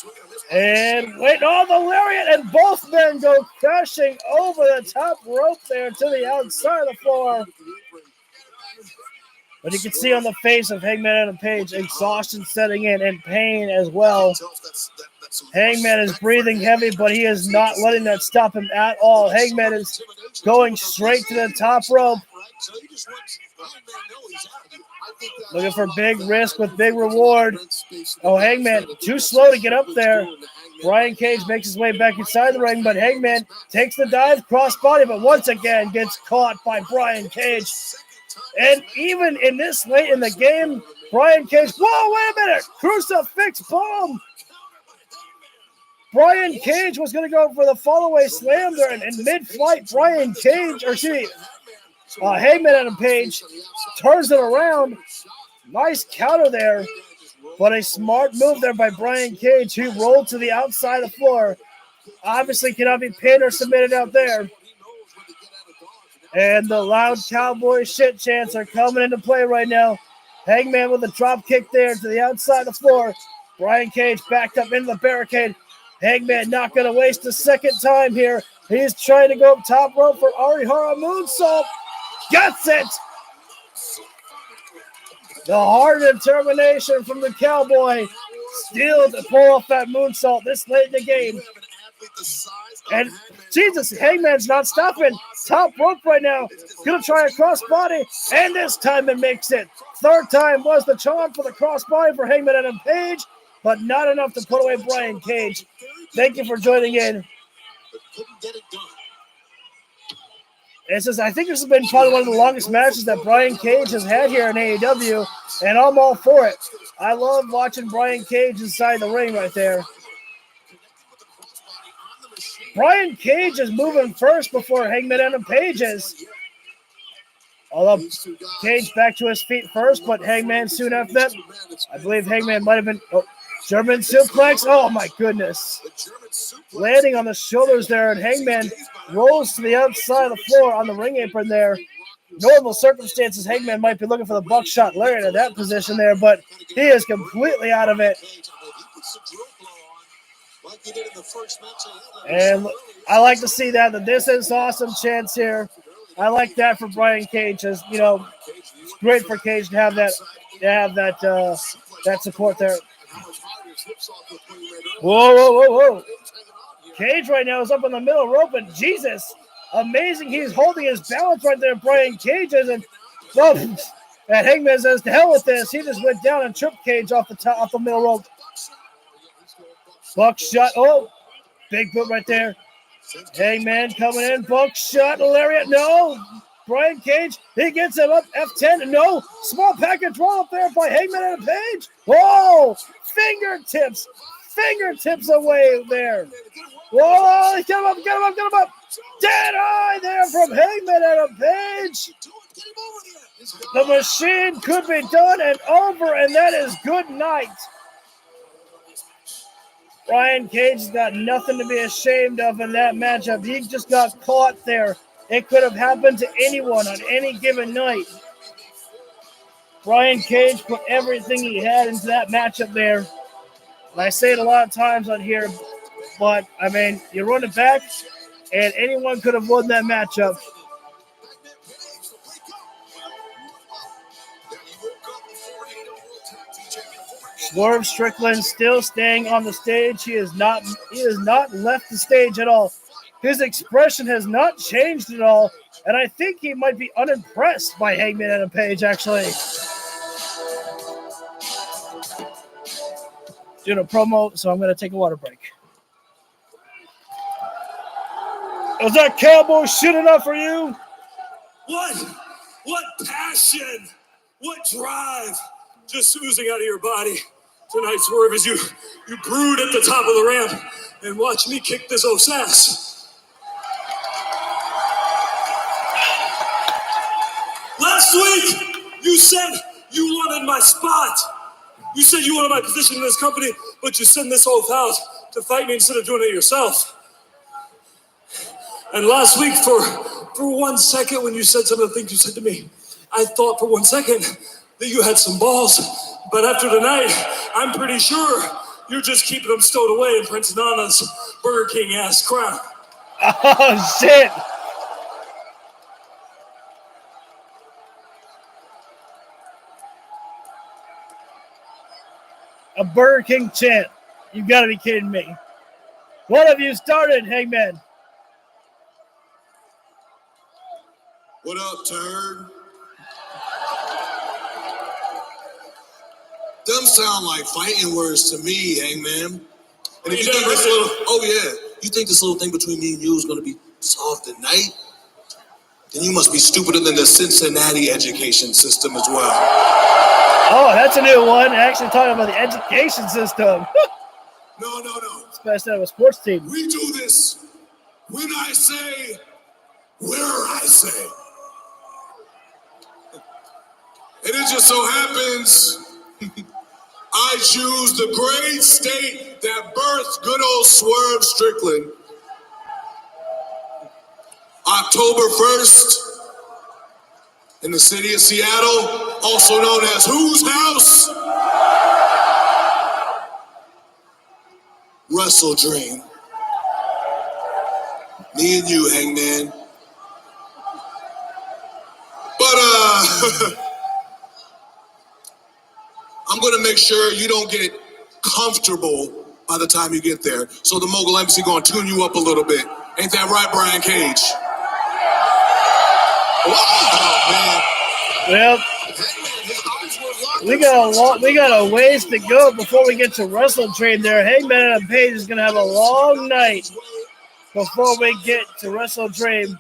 B: and wait, the lariat, and both men go crashing over the top rope there to the outside of the floor. But you can see on the face of Hangman Adam Page, exhaustion setting in and pain as well. Hangman is breathing heavy, but he is not letting that stop him at all. Hangman is going straight to the top rope. Looking for big risk with big reward. Oh, Hangman, too slow to get up there. Brian Cage makes his way back inside the ring, but Hangman takes the dive, crossbody, but once again gets caught by Brian Cage. And even in this late in the game, Brian Cage, whoa, wait a minute, crucifix bomb. Brian Cage was going to go for the fall-away slam there, and in mid-flight, Hangman Adam Page turns it around. Nice counter there, but a smart move there by Brian Cage, who rolled to the outside of the floor. Obviously cannot be pinned or submitted out there. And the loud cowboy shit chants are coming into play right now. Hangman with a drop kick there to the outside of the floor. Brian Cage backed up into the barricade. Hangman not going to waste a second time here. He's trying to go up top rope for Arihara moonsault. Gets it! The heart and determination from the cowboy. Still to pull off that moonsault this late in the game. And Jesus, Hangman's not stopping. Top rope right now. Gonna try a crossbody, and this time it makes it. Third time was the charm for the crossbody for Hangman Adam Page, but not enough to put away Brian Cage. Thank you for joining in. I think this has been probably one of the longest matches that Brian Cage has had here in AEW, and I'm all for it. I love watching Brian Cage inside the ring right there. Brian Cage is moving first before Hangman Adam Page is. Although Cage back to his feet first, but Hangman soon after that. I believe Hangman might have been German suplex. Oh my goodness. Landing on the shoulders there, and Hangman rolls to the outside of the floor on the ring apron there. Normal circumstances, Hangman might be looking for the buckshot lariat in that position there, but he is completely out of it. And I like to see that this is awesome chance here. I like that for Brian Cage. As it's great for Cage to have that support there. Whoa. Cage right now is up on the middle rope, and Jesus, amazing. He's holding his balance right there. Brian Cage is, and Hangman says, to hell with this. He just went down and tripped Cage off the middle rope. Buckshot. Oh, big boot right there. Hangman coming in. Buckshot. Lariat. No. Brian Cage. He gets him up. F10. No. Small package roll up there by Hangman Adam Page. Whoa. Fingertips. Fingertips away there. Whoa. Get him up. Dead eye there from Hangman Adam Page. The machine could be done and over, and that is good night. Brian Cage's got nothing to be ashamed of in that matchup. He just got caught there. It could have happened to anyone on any given night. Brian Cage put everything he had into that matchup there. And I say it a lot of times on here, but, I mean, you run it back, and anyone could have won that matchup. Swerve Strickland still staying on the stage. He has not left the stage at all. His expression has not changed at all, and I think he might be unimpressed by Hangman Adam Page, actually. Doing a promo, so I'm going to take a water break. Is that cowboy shit enough for you?
C: What passion, what drive just oozing out of your body tonight, Swerve, as you brood at the top of the ramp and watch me kick this oaf's ass. Last week, you said you wanted my spot. You said you wanted my position in this company, but you sent this oaf out to fight me instead of doing it yourself. And last week, for 1 second, when you said some of the things you said to me, I thought for 1 second that you had some balls. But after tonight, I'm pretty sure you're just keeping them stowed away in Prince Nana's Burger King ass crown.
B: Oh, shit. A Burger King chant. You gotta be kidding me. What have you started, Hangman?
F: What up, turd? Them sound like fighting words to me, Hangman. And if you think you think this little thing between me and you is gonna be solved tonight, then you must be stupider than the Cincinnati education system as well.
B: Oh, that's a new one. Actually talking about the education system.
F: No.
B: It's best out of a sports team.
F: We do this when I say, where I say. And it just so happens I choose the great state that birthed good old Swerve Strickland. October 1st, in the city of Seattle, also known as whose house? Wrestle Dream. Me and you, Hangman. But, I'm gonna make sure you don't get comfortable by the time you get there. So the Mogul Embassy gonna tune you up a little bit. Ain't that right, Brian Cage? Oh, man.
B: Well, we got a ways to go before we get to Wrestle Dream there. Hangman Adam Page is gonna have a long night before we get to Wrestle Dream.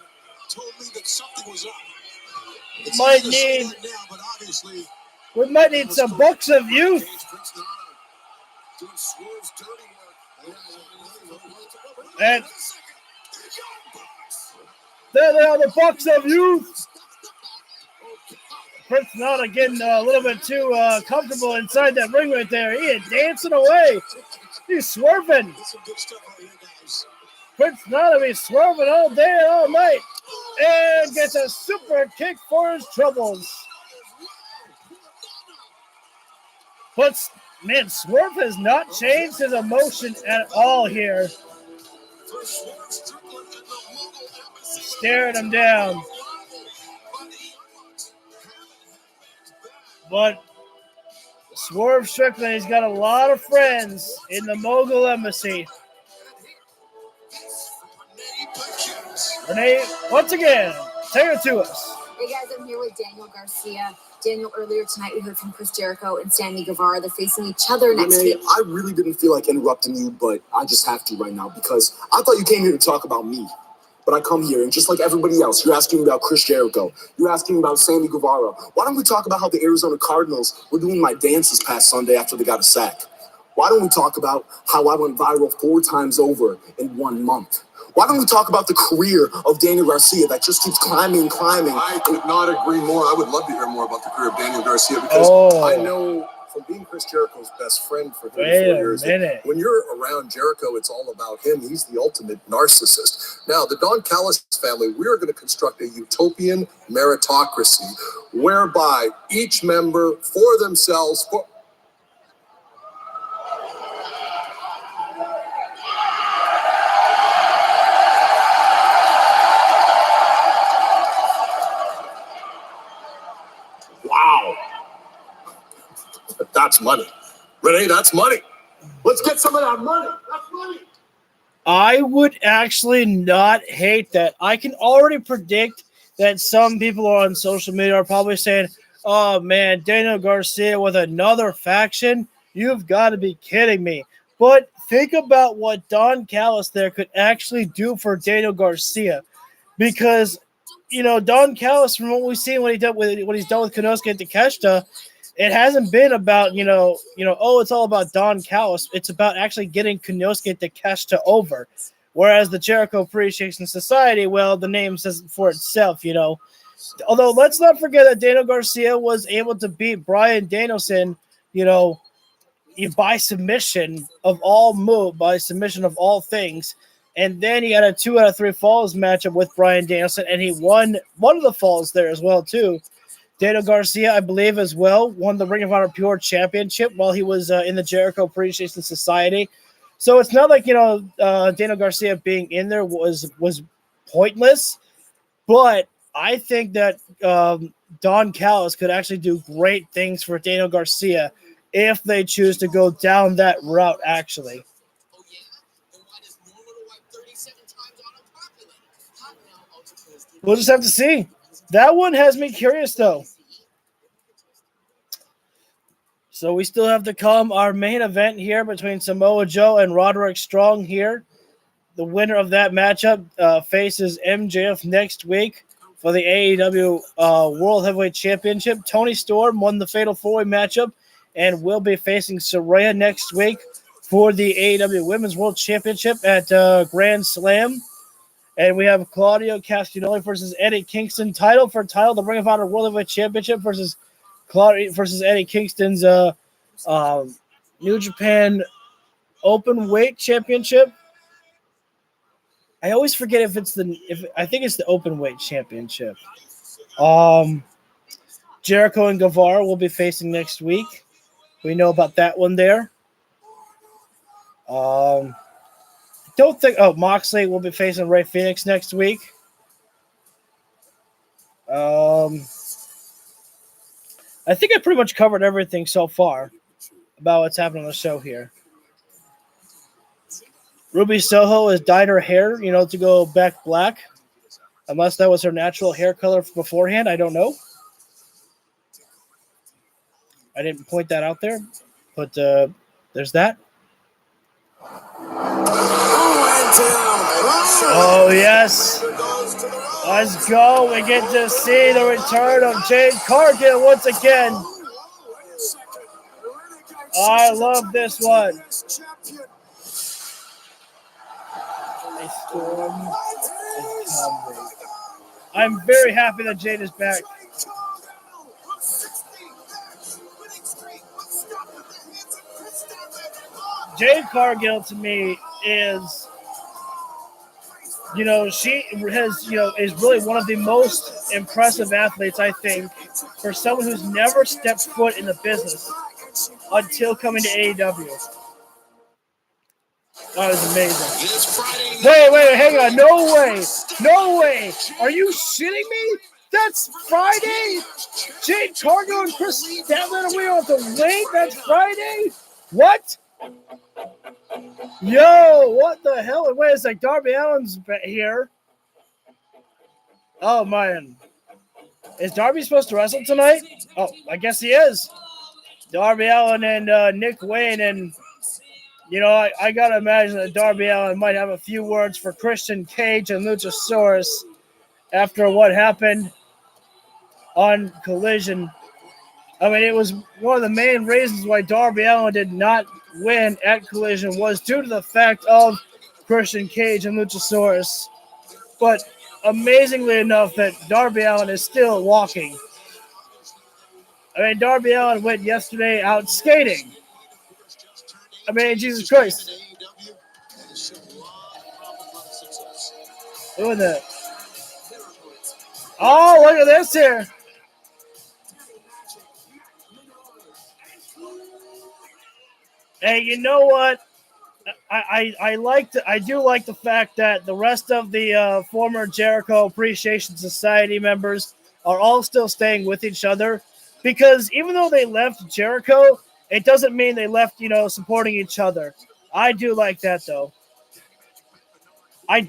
B: We might need some Bucks of Youth. And there they are, the Bucks of Youth. Prince Nana getting a little bit too comfortable inside that ring right there. He is dancing away. He's swerving. Prince Nana be swerving all day and all night. And gets a super kick for his troubles. But, man, Swerve has not changed his emotion at all here. Staring him down. But Swerve Strickland, he's got a lot of friends in the Mogul Embassy. Renee, once again, take it to us.
D: Hey guys, I'm here with Daniel Garcia. Daniel, earlier tonight we heard from Chris Jericho and Sammy Guevara. They're facing each other next week.
E: I really didn't feel like interrupting you, but I just have to right now because I thought you came here to talk about me. But I come here, and just like everybody else, you're asking about Chris Jericho. You're asking about Sammy Guevara. Why don't we talk about how the Arizona Cardinals were doing my dance this past Sunday after they got a sack? Why don't we talk about how I went viral 4 times over in 1 month? Why don't we talk about the career of Daniel Garcia that just keeps climbing?
F: I could not agree more. I would love to hear more about the career of Daniel Garcia because I know from being Chris Jericho's best friend for 34 years, when you're around Jericho, it's all about him. He's the ultimate narcissist. Now, the Don Callis family, we are going to construct a utopian meritocracy whereby each member for themselves, That's money. Renee, that's money. Let's get some of that money. That's money.
B: I would actually not hate that. I can already predict that some people on social media are probably saying, oh, man, Daniel Garcia with another faction? You've got to be kidding me. But think about what Don Callis there could actually do for Daniel Garcia. Because, Don Callis, from what we've seen what he's done with Konosuke and Takeshita, it hasn't been about, it's all about Don Callis. It's about actually getting Konosuke and Takeshita over. Whereas the Jericho Appreciation Society, well, the name says it for itself, Although, let's not forget that Daniel Garcia was able to beat Bryan Danielson, by submission of all things. And then he had a 2 out of 3 falls matchup with Bryan Danielson, and he won one of the falls there as well, too. Daniel Garcia, I believe, as well, won the Ring of Honor Pure Championship while he was in the Jericho Appreciation Society. So it's not like, Daniel Garcia being in there was pointless, but I think that Don Callis could actually do great things for Daniel Garcia if they choose to go down that route, actually. We'll just have to see. That one has me curious, though. So we still have to come our main event here between Samoa Joe and Roderick Strong here. The winner of that matchup faces MJF next week for the AEW World Heavyweight Championship. Tony Storm won the Fatal 4-Way matchup and will be facing Saraya next week for the AEW Women's World Championship at Grand Slam. And we have Claudio Castagnoli versus Eddie Kingston title, the Ring of Honor World Heavyweight Championship versus Eddie Kingston's New Japan Open Weight Championship. I always forget if I think it's the Open Weight Championship. Jericho and Guevara will be facing next week. We know about that one there. Don't think. Moxley will be facing Rey Fenix next week. I think I pretty much covered everything so far about what's happening on the show here. Ruby Soho has dyed her hair, to go back black. Unless that was her natural hair color beforehand. I don't know. I didn't point that out there. But there's that. Oh, yes. Let's go. We get to see the return of Jade Cargill once again. I love this one. A storm is coming. I'm very happy that Jade is back. Jade Cargill to me is, she has, is really one of the most impressive athletes, I think, for someone who's never stepped foot in the business until coming to AEW. That was amazing. Wait, hang on. No way. Are you shitting me? That's Friday? Jade Cargill and Chris Statlander, we don't have to wait? That's Friday? What? Yo, what the hell? Wait a sec. Darby Allin's here. Oh, man. Is Darby supposed to wrestle tonight? Oh, I guess he is. Darby Allin and Nick Wayne. And, I got to imagine that Darby Allin might have a few words for Christian Cage and Luchasaurus after what happened on Collision. I mean, it was one of the main reasons why Darby Allin did not win at Collision was due to the fact of Christian Cage and Luchasaurus. But amazingly enough, that Darby Allin is still walking. I mean, Darby Allin went yesterday out skating. I mean, Jesus Christ. Doing that. Oh, look at this here. Hey, you know what? I do like the fact that the rest of the former Jericho Appreciation Society members are all still staying with each other, because even though they left Jericho, it doesn't mean they left, supporting each other. I do like that, though. I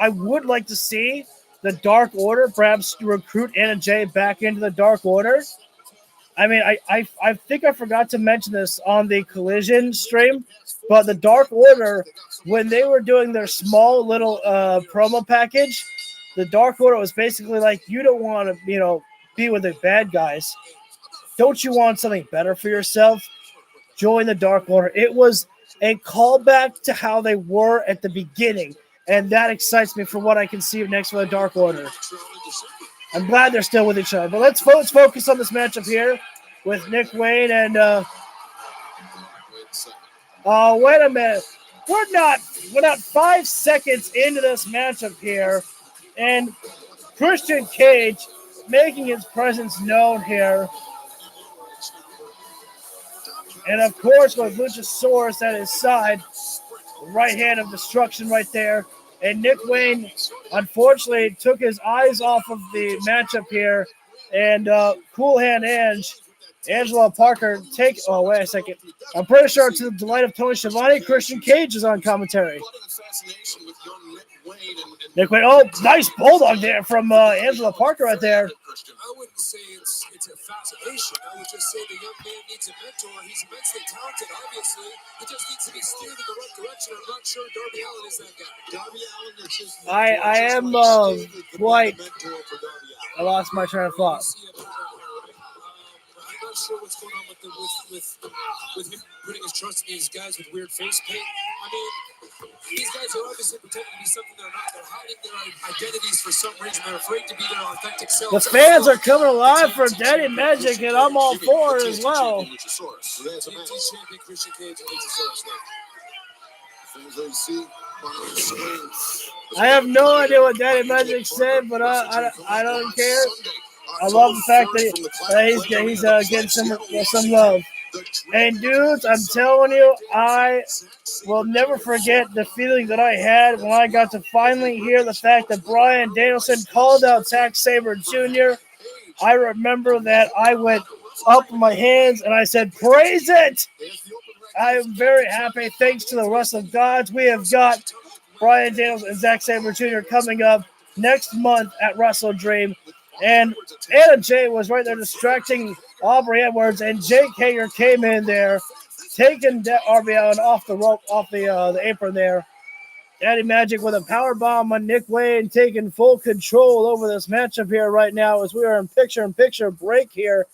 B: would like to see the Dark Order perhaps recruit Anna Jay back into the Dark Order. I mean, I think I forgot to mention this on the Collision stream, but the Dark Order, when they were doing their small little promo package, the Dark Order was basically like, you don't want to, be with the bad guys. Don't you want something better for yourself? Join the Dark Order. It was a callback to how they were at the beginning, and that excites me for what I can see next for the Dark Order. I'm glad they're still with each other. But let's focus on this matchup here with Nick Wayne and wait a minute. We're not 5 seconds into this matchup here, and Christian Cage making his presence known here. And of course, with Luchasaurus at his side, right hand of destruction right there. And Nick Wayne, unfortunately, took his eyes off of the matchup here. And Cool Hand Angela Parker oh, wait a second. I'm pretty sure to the delight of Tony Schiavone, Christian Cage is on commentary. Nick Wayne, nice bulldog there from Angela Parker right there.
E: I wouldn't say it's a fascination. I would just say the young man needs a mentor. He's immensely talented, obviously. He just needs to be steered in the right direction. I'm not sure Darby Allin is that guy. Darby Allin is just
B: I am quite. I lost my train of thought.
E: I'm not sure what's going on with him putting his trust in these guys with weird face paint. I mean, these guys are obviously pretending to be something they're not. They're hiding their identities for some reason. They're afraid to be their authentic selves.
B: The fans are coming alive for Daddy Magic, and I'm all for it as well. I have no idea what Daddy Magic said, but I don't care. I love the fact that he's getting some love. And dudes, I'm telling you, I will never forget the feeling that I had when I got to finally hear the fact that Bryan Danielson called out Zack Sabre Jr. I remember that I went up in my hands and I said, praise it! I am very happy. Thanks to the Wrestling Gods, we have got Bryan Danielson and Zack Sabre Jr. coming up next month at Wrestle Dream. And Anna Jay was right there distracting Aubrey Edwards, and Jake Hager came in there, taking Darby Allin off the rope, off the apron there. Daddy Magic with a power bomb on Nick Wayne, taking full control over this matchup here right now as we are in picture-in-picture break here.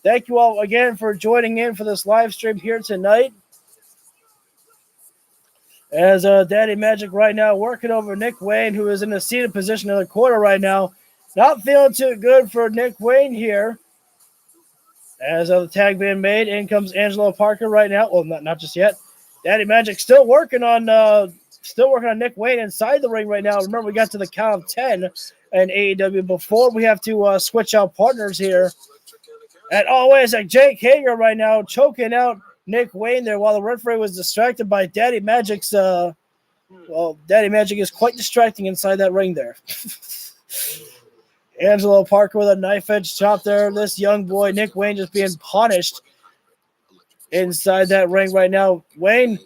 B: Thank you all again for joining in for this live stream here tonight. As Daddy Magic right now working over Nick Wayne, who is in a seated position in the corner right now. Not feeling too good for Nick Wayne here. As the tag being made, in comes Angela Parker right now. Well, not just yet. Daddy Magic still working on Nick Wayne inside the ring right now. Remember, we got to the count of 10 in AEW before we have to switch out partners here. And always like Jake Hager right now choking out Nick Wayne there while the referee was distracted by Daddy Magic's. Daddy Magic is quite distracting inside that ring there. Angelo Parker with a knife edge chop there. This young boy, Nick Wayne, just being punished inside that ring right now. Wayne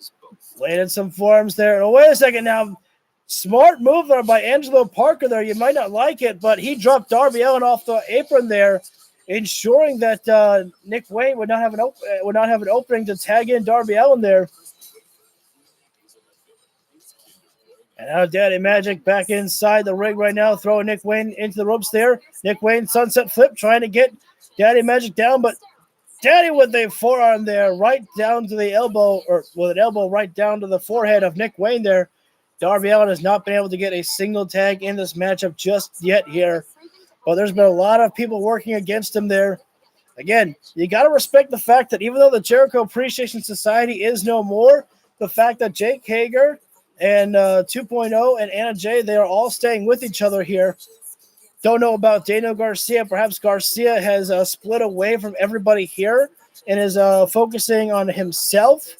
B: laying in some forms there. Oh, wait a second now. Smart move there by Angelo Parker there. You might not like it, but he dropped Darby Allin off the apron there, ensuring that Nick Wayne would not have an opening to tag in Darby Allin there. And now Daddy Magic back inside the ring right now, throwing Nick Wayne into the ropes there. Nick Wayne sunset flip, trying to get Daddy Magic down, but Daddy with a forearm there, right down to the elbow, or with an elbow right down to the forehead of Nick Wayne there. Darby Allin has not been able to get a single tag in this matchup just yet here. But there's been a lot of people working against him there. Again, you got to respect the fact that even though the Jericho Appreciation Society is no more, the fact that Jake Hager and 2.0 and Anna Jay, they are all staying with each other here. Don't know about Daniel Garcia. Perhaps Garcia has split away from everybody here and is focusing on himself.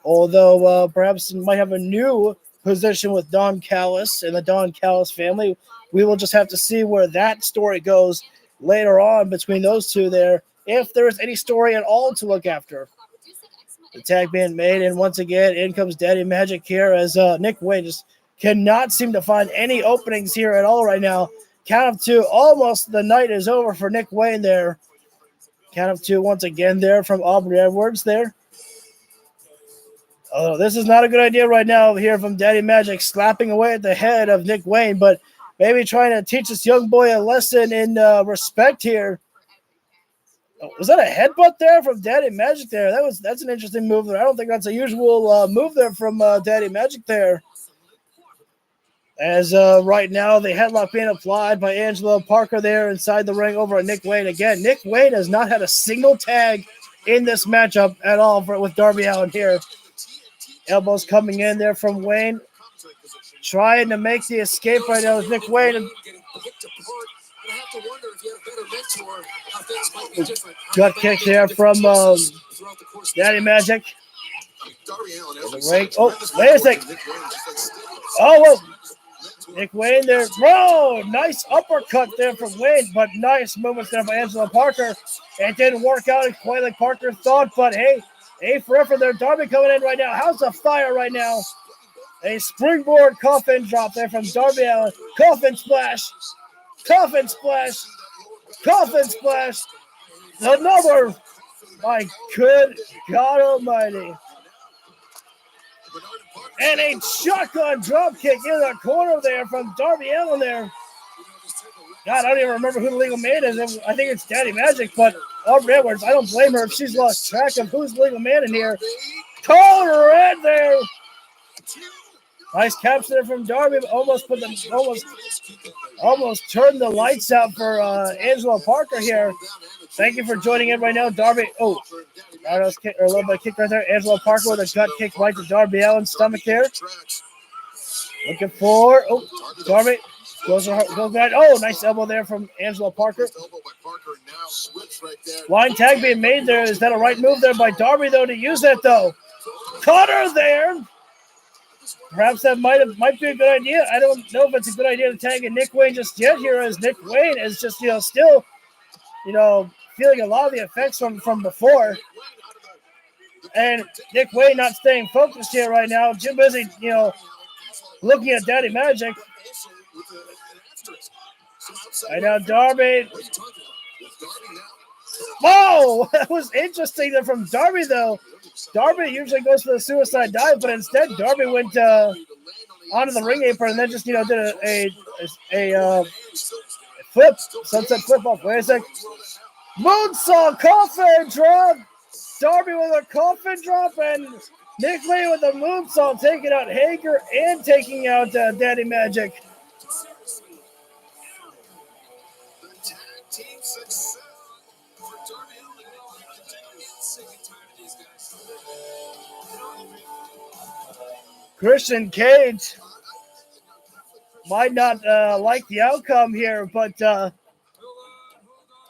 B: Although perhaps he might have a new position with Don Callis and the Don Callis family. We will just have to see where that story goes later on between those two there if there is any story at all to look after. The tag being made, and once again, in comes Daddy Magic here as Nick Wayne just cannot seem to find any openings here at all right now. Count of two, almost the night is over for Nick Wayne there. Count of two once again there from Aubrey Edwards there. Oh, this is not a good idea right now here from Daddy Magic, slapping away at the head of Nick Wayne, but maybe trying to teach this young boy a lesson in respect here. Oh, was that a headbutt there from Daddy Magic there? That's an interesting move there. I don't think that's a usual move there from Daddy Magic there. As right now the headlock being applied by Angelo Parker there inside the ring over at Nick Wayne. Again, Nick Wayne has not had a single tag in this matchup at all with Darby Allin here. Elbows coming in there from Wayne. Trying to make the escape right now with Nick Wayne. Gut kick there from Daddy Magic. Oh, wait a second. Oh, well. Nick Wayne there. Bro, nice uppercut there from Wayne, but nice movements there by Angelo Parker. It didn't work out quite like Parker thought, but hey, A for effort there. Darby coming in right now. House of Fire right now. A springboard coffin drop there from Darby Allin. Coffin splash. Coffin splash. Coffin splash. Another. My good God almighty. And a shotgun drop kick in the corner there from Darby Allin there. God, I don't even remember who the legal man is. I think it's Daddy Magic, but Aubrey Edwards, I don't blame her if she's lost track of who's the legal man in here. Cold red there. Nice capture there from Darby. Almost turned the lights out for Angelo Parker here. Thank you for joining in right now, Darby. Oh, a little bit of kick right there. Angelo Parker with a gut kick right to Darby Allin's stomach there. Looking for Darby goes right. Oh, nice elbow there from Angelo Parker. Line tag being made there. Is that a right move there by Darby though to use that though? Caught her there. Perhaps that might be a good idea. I don't know if it's a good idea to tag in Nick Wayne just yet here, as Nick Wayne is just still feeling a lot of the effects from before. And Nick Wayne not staying focused here right now. Too busy, looking at Daddy Magic. Right now, Darby. Whoa! That was interesting there from Darby, though. Darby usually goes for the suicide dive, but instead Darby went onto the ring apron and then just, did a flip, sunset flip off. Wait a sec. Moonsault, coffin drop. Darby with a coffin drop, and Nick Wayne with a moonsault, taking out Hager and taking out Daddy Magic. Christian Cage might not like the outcome here, but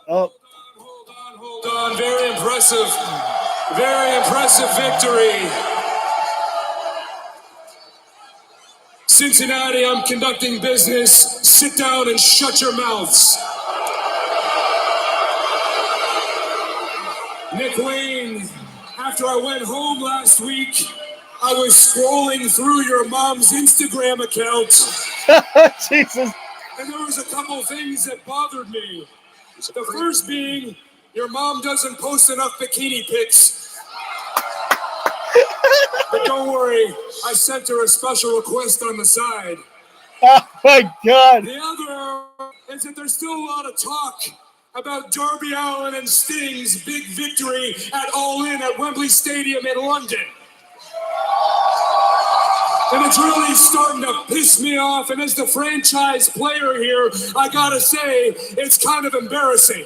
F: Hold on. Very impressive victory. Cincinnati, I'm conducting business. Sit down and shut your mouths. Nick Wayne, after I went home last week, I was scrolling through your mom's Instagram account.
B: Jesus.
F: And there was a couple things that bothered me. The first being, your mom doesn't post enough bikini pics. But don't worry, I sent her a special request on the side.
B: Oh my God.
F: The other is that there's still a lot of talk about Darby Allin and Sting's big victory at All In at Wembley Stadium in London. And it's really starting to piss me off. And as the franchise player here, I gotta say, it's kind of embarrassing.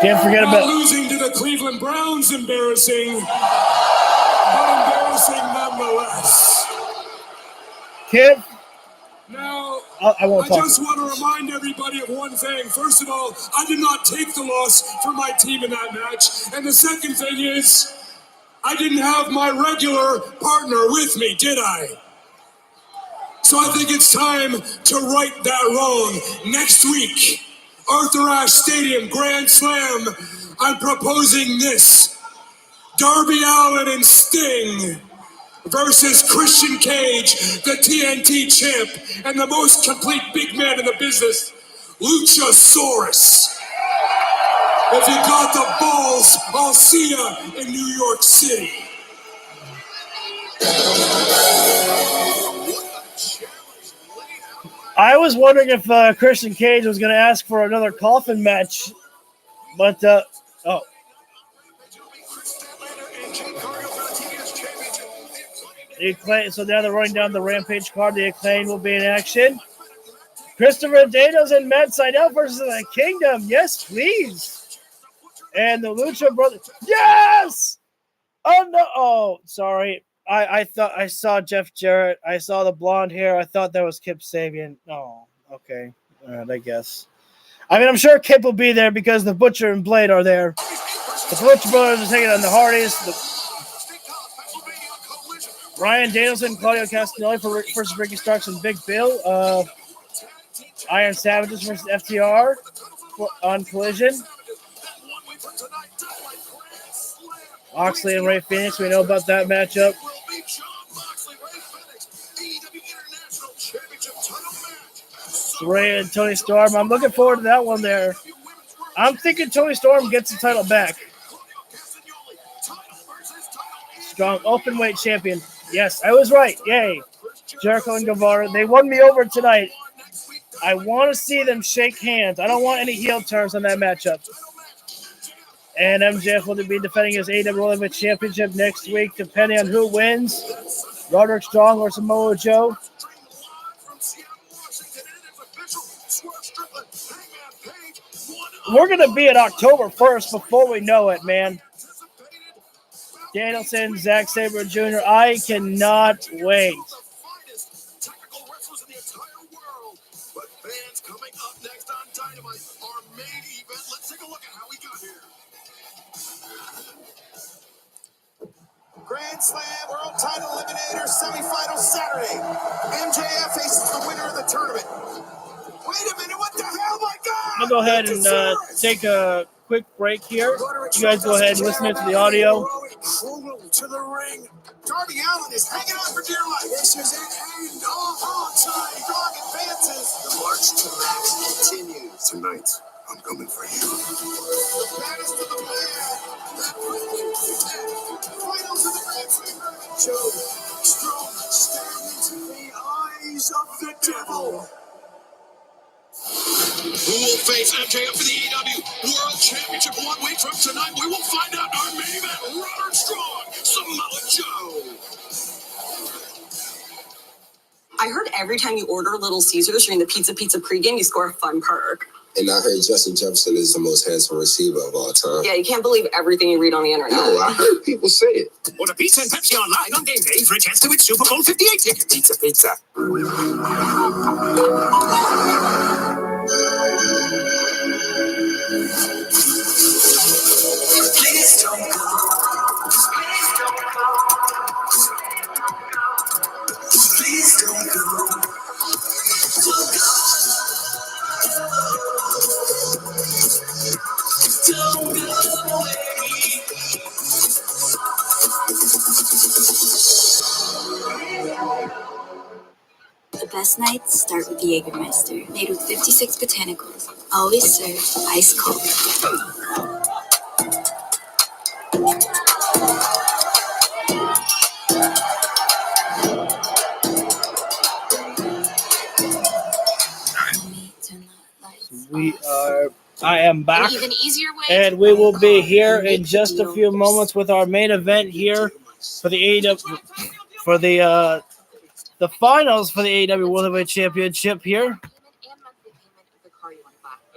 B: Can't forget about
F: losing to the Cleveland Browns, embarrassing, but embarrassing nonetheless.
B: Can't.
F: Now,
B: I
F: just want to remind everybody of one thing. First of all, I did not take the loss for my team in that match. And the second thing is, I didn't have my regular partner with me, did I? So I think it's time to right that wrong. Next week Arthur Ashe Stadium Grand Slam, I'm proposing this. Darby Allin and Sting versus Christian Cage, the TNT champ, and the most complete big man in the business, Luchasaurus. If you got the balls, I'll see ya in New York City.
B: I was wondering if Christian Cage was going to ask for another coffin match, but oh. The Acclaim, so now they're running down the Rampage card. The Acclaim will be in action. Christopher Daniels and Matt Sydal versus the Kingdom. Yes, please. And the Lucha Brothers. Yes! Oh, no. Oh, sorry. I thought I saw Jeff Jarrett. I saw the blonde hair. I thought that was Kip Sabian. Oh, okay. All right, I guess. I mean, I'm sure Kip will be there because the Butcher and Blade are there. The Lucha Brothers are taking on the Hardys. Ryan Danielson, Claudio Castagnoli versus Ricky Starks and Big Bill. Iron Savages versus FTR on Collision. Oxley and Ray Phoenix, we know about that matchup. Ray and Tony Storm. I'm looking forward to that one there. I'm thinking Tony Storm gets the title back. Strong open-weight champion. Yes, I was right. Yay. Jericho and Guevara. They won me over tonight. I want to see them shake hands. I don't want any heel turns on that matchup. And MJF will be defending his AEW World Championship next week, depending on who wins. Roderick Strong or Samoa Joe. We're going to be at October 1st before we know it, man. Danielson, Zack Sabre Jr. I cannot wait.
F: But fans coming up next on Dynamite, our main event. Let's take a look at how we got here. Grand Slam World Title Eliminator semifinal Saturday. MJF faces the winner of the tournament. Wait a minute, what the hell, my God?
B: I'll go ahead and take a quick break here. You guys go ahead and listen to the audio.
F: To the ring. Darby Allin is hanging on for dear life. This is it, and all time. Dog advances. The march to max continues. Tonight, I'm coming for you. The baddest of the bad. Finals of the Grand Slam tournament. Joe Strong staring into the eyes of the devil. Who will face MJF for the AEW World Championship 1 week from tonight? We will find out our main event. Roderick Strong, Samoa Joe.
I: I heard every time you order Little Caesars during the Pizza pregame, you score a fun perk.
J: And I heard Justin Jefferson is the most handsome receiver of all time.
I: Yeah, you can't believe everything you read on the internet.
J: No, I heard people say it.
F: Order pizza and Pepsi online on game day for a chance to win Super Bowl 58 tickets. Pizza.
A: Please don't go. Please don't go. Please don't go. Don't go away.
D: The best nights start with the Jägermeister, made with 56 botanicals, always served ice cold.
B: I am back,
G: An even easier way.
B: and we will be here in just a few moments with our main event here for the AEW, for the finals for the AEW World Heavyweight Championship here.
F: I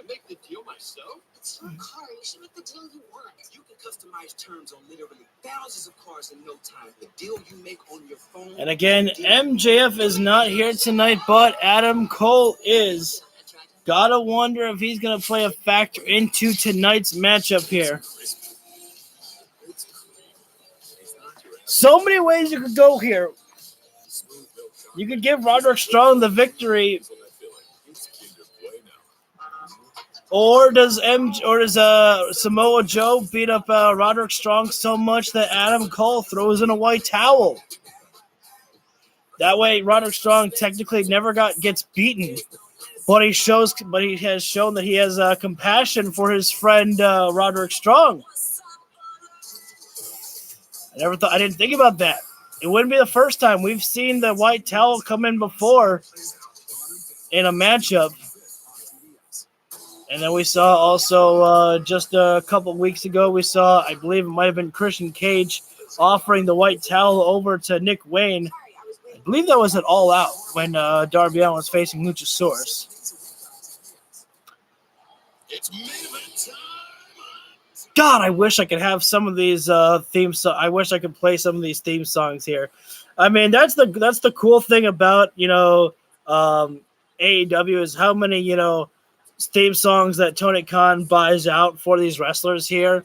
F: make the deal myself.
A: It's your car. You should make the deal you want. You can customize terms on literally thousands of cars in no time. The deal you make on your phone.
B: And again, MJF is not here tonight, but Adam Cole is. Gotta wonder if he's going to play a factor into tonight's matchup here. So many ways you could go here. You could give Roderick Strong the victory, Or does Samoa Joe beat up Roderick Strong so much that Adam Cole throws in a white towel? That way, Roderick Strong technically never gets beaten, but he has shown that he has compassion for his friend Roderick Strong. I didn't think about that. It wouldn't be the first time. We've seen the white towel come in before in a matchup. And then we saw also just a couple weeks ago, we saw, I believe it might have been Christian Cage offering the white towel over to Nick Wayne. I believe that was at All Out when Darby Allin was facing Luchasaurus. God, I wish I could have some of these theme songs. I wish I could play some of these theme songs here. I mean, that's the cool thing about, AEW is how many, theme songs that Tony Khan buys out for these wrestlers here.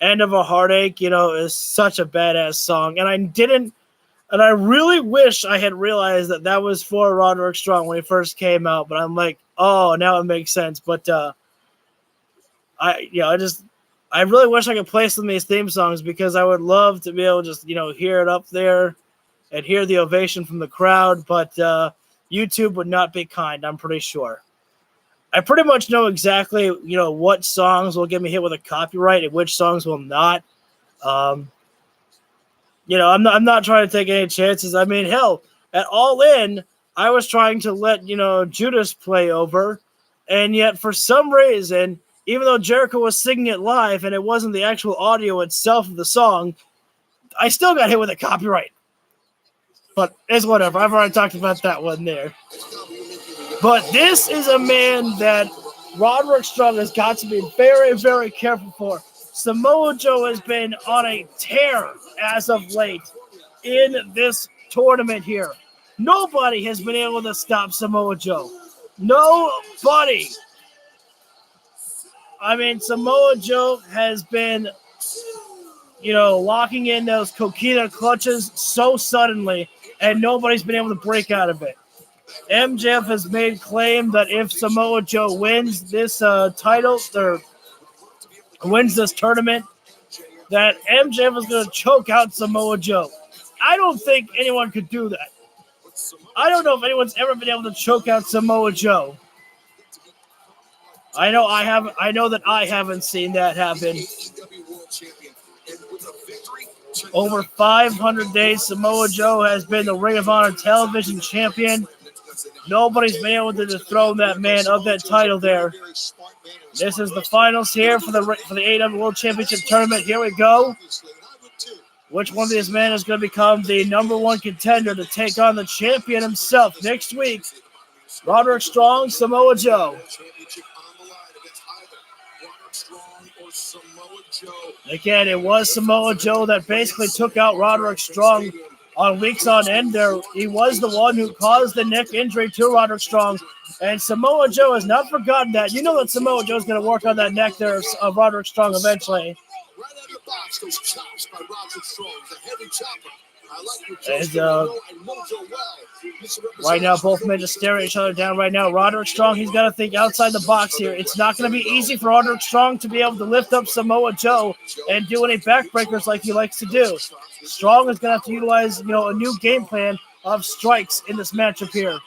B: End of a Heartache, is such a badass song. And I really wish I had realized that was for Roderick Strong when he first came out. But I'm like, oh, now it makes sense. But I really wish I could play some of these theme songs because I would love to be able to just, hear it up there and hear the ovation from the crowd. But YouTube would not be kind, I'm pretty sure. I pretty much know exactly, what songs will get me hit with a copyright and which songs will not. I'm not trying to take any chances. I mean, hell, at All In, I was trying to let, Judas play over. And yet, for some reason, even though Jericho was singing it live and it wasn't the actual audio itself of the song, I still got hit with a copyright. But it's whatever. I've already talked about that one there. But this is a man that Roderick Strong has got to be very, very careful for. Samoa Joe has been on a tear as of late in this tournament here. Nobody has been able to stop Samoa Joe. Nobody. I mean, Samoa Joe has been, locking in those coquina clutches so suddenly, and nobody's been able to break out of it. MJF has made claim that if Samoa Joe wins this title, or wins this tournament, that MJF is going to choke out Samoa Joe. I don't think anyone could do that. I don't know if anyone's ever been able to choke out Samoa Joe. I know that I haven't seen that happen. Over 500 days, Samoa Joe has been the Ring of Honor television champion. Nobody's been able to dethrone that man of that title there. This is the finals here for the AEW World Championship Tournament. Here we go. Which one of these men is going to become the number one contender to take on the champion himself next week? Roderick Strong, Samoa Joe. Again, it was Samoa Joe that basically took out Roderick Strong on weeks on end there. He was the one who caused the neck injury to Roderick Strong, and Samoa Joe has not forgotten that. You know that Samoa Joe's going to work on that neck there of Roderick Strong eventually. And, right now, both men just staring each other down right now. Roderick Strong, he's got to think outside the box here. It's not going to be easy for Roderick Strong to be able to lift up Samoa Joe and do any backbreakers like he likes to do. Strong is going to have to utilize, a new game plan of strikes in this matchup here.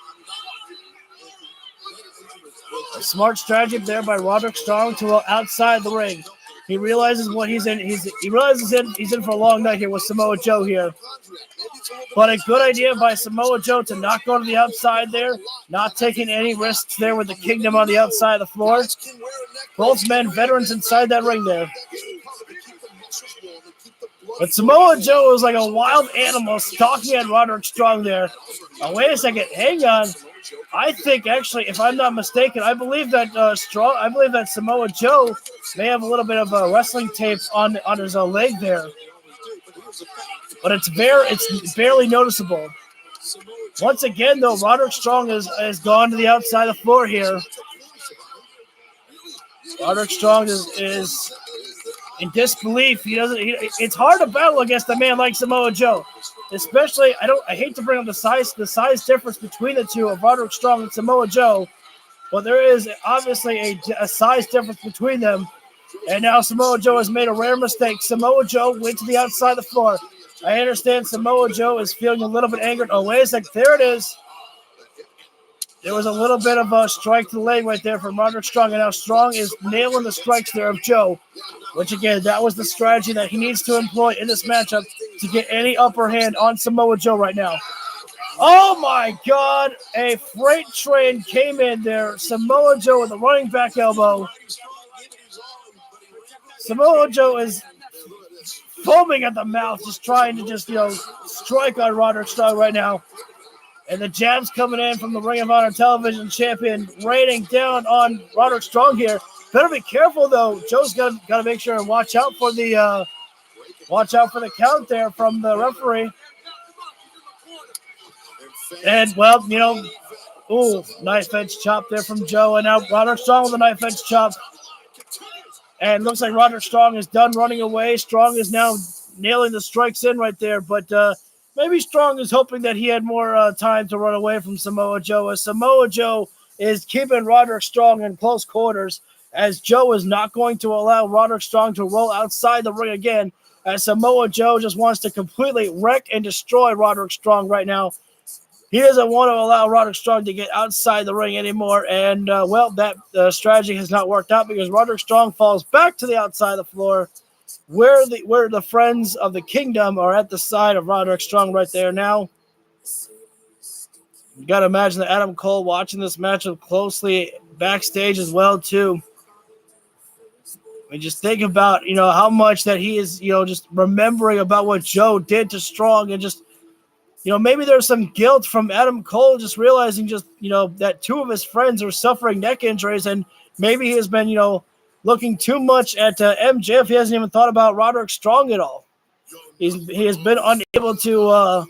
B: A smart strategy there by Roderick Strong to outside the ring. He realizes what he's in. He realizes he's in for a long night here with Samoa Joe here. But a good idea by Samoa Joe to not go to the outside there, not taking any risks there with the Kingdom on the outside of the floor. Both men veterans inside that ring there. But Samoa Joe was like a wild animal stalking at Roderick Strong there. Oh, wait a second. Hang on. I think actually, if I'm not mistaken, I believe that Samoa Joe may have a little bit of wrestling tape on his leg there, but it's barely noticeable. Once again, though, Roderick Strong has gone to the outside of the floor here. Roderick Strong is in disbelief. It's hard to battle against a man like Samoa Joe. Especially, I hate to bring up the size difference between the two of Roderick Strong and Samoa Joe, but there is obviously a size difference between them. And now Samoa Joe has made a rare mistake. Samoa Joe went to the outside of the floor. I understand Samoa Joe is feeling a little bit angered. Oh, wait a second. There it is. There was a little bit of a strike to the leg right there from Roderick Strong. And now Strong is nailing the strikes there of Joe, which, again, that was the strategy that he needs to employ in this matchup to get any upper hand on Samoa Joe right now. Oh, my God. A freight train came in there. Samoa Joe with a running back elbow. Samoa Joe is foaming at the mouth, just trying to strike on Roderick Strong right now. And the jabs coming in from the Ring of Honor television champion, raining down on Roderick Strong here. Better be careful though. Joe's got to make sure and watch out for the count there from the referee. And well, knife edge chop there from Joe, and now Roderick Strong with a knife edge chop. And looks like Roderick Strong is done running away. Strong is now nailing the strikes in right there. But maybe Strong is hoping that he had more time to run away from Samoa Joe. As Samoa Joe is keeping Roderick Strong in close quarters, as Joe is not going to allow Roderick Strong to roll outside the ring again, as Samoa Joe just wants to completely wreck and destroy Roderick Strong right now. He doesn't want to allow Roderick Strong to get outside the ring anymore. And, that strategy has not worked out because Roderick Strong falls back to the outside of the floor where the friends of the kingdom are at the side of Roderick Strong right there now. You got to imagine that Adam Cole watching this matchup closely backstage as well, too. And just think about, how much that he is, just remembering about what Joe did to Strong and just, maybe there's some guilt from Adam Cole just realizing that two of his friends are suffering neck injuries, and maybe he has been, looking too much at MJF. He hasn't even thought about Roderick Strong at all. He has been unable to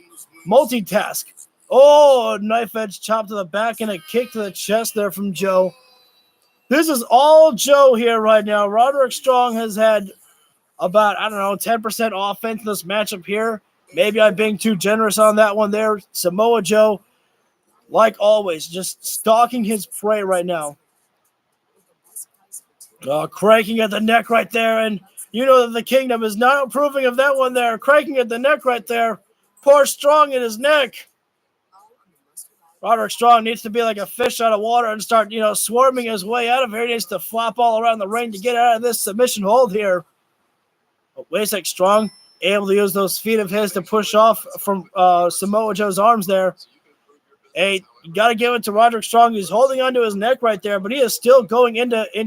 B: multitask. Oh, knife edge chop to the back and a kick to the chest there from Joe. This is all Joe here right now. Roderick Strong has had about, 10% offense in this matchup here. Maybe I'm being too generous on that one there. Samoa Joe, like always, just stalking his prey right now. Cranking at the neck right there. And that the Kingdom is not approving of that one there. Cranking at the neck right there. Poor Strong in his neck. Roderick Strong needs to be like a fish out of water and start, swarming his way out of here. He needs to flop all around the ring to get out of this submission hold here. Oh, wait a sec, Strong able to use those feet of his to push off from Samoa Joe's arms there. Hey, you got to give it to Roderick Strong. He's holding onto his neck right there, but he is still going